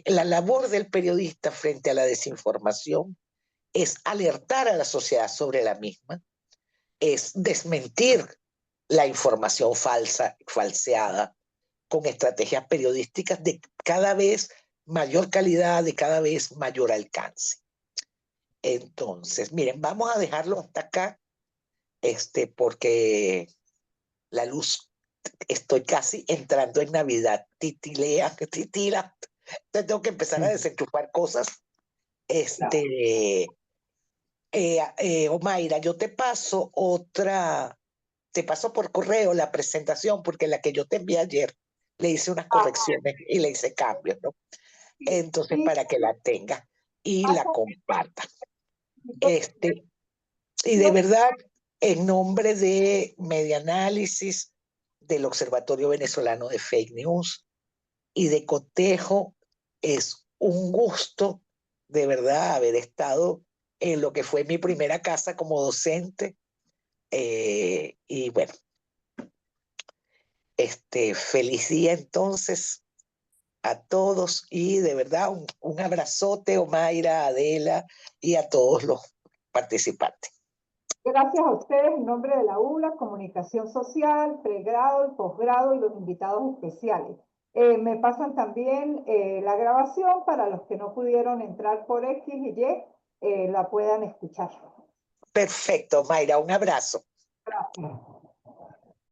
C: la labor del periodista frente a la desinformación es alertar a la sociedad sobre la misma, es desmentir la información falseada, con estrategias periodísticas de cada vez mayor calidad, de cada vez mayor alcance. Entonces, miren, vamos a dejarlo hasta acá, porque la luz, estoy casi entrando en Navidad, titila. Entonces tengo que empezar a desenchufar cosas. Omaira, yo te paso por correo la presentación, porque la que yo te envié ayer le hice unas correcciones y le hice cambios, ¿no? Entonces, para que la tenga y la comparta. Y de verdad, en nombre de Medianálisis, del Observatorio Venezolano de Fake News y de Cotejo, es un gusto de verdad haber estado en lo que fue mi primera casa como docente. Y bueno, Feliz día entonces a todos y de verdad un abrazote, Omaira, Adela y a todos los participantes.
B: Gracias a ustedes en nombre de la ULA, Comunicación Social, pregrado y posgrado y los invitados especiales. Me pasan también la grabación para los que no pudieron entrar por X y Y, la puedan escuchar.
C: Perfecto, Mayra, un abrazo.
B: Gracias.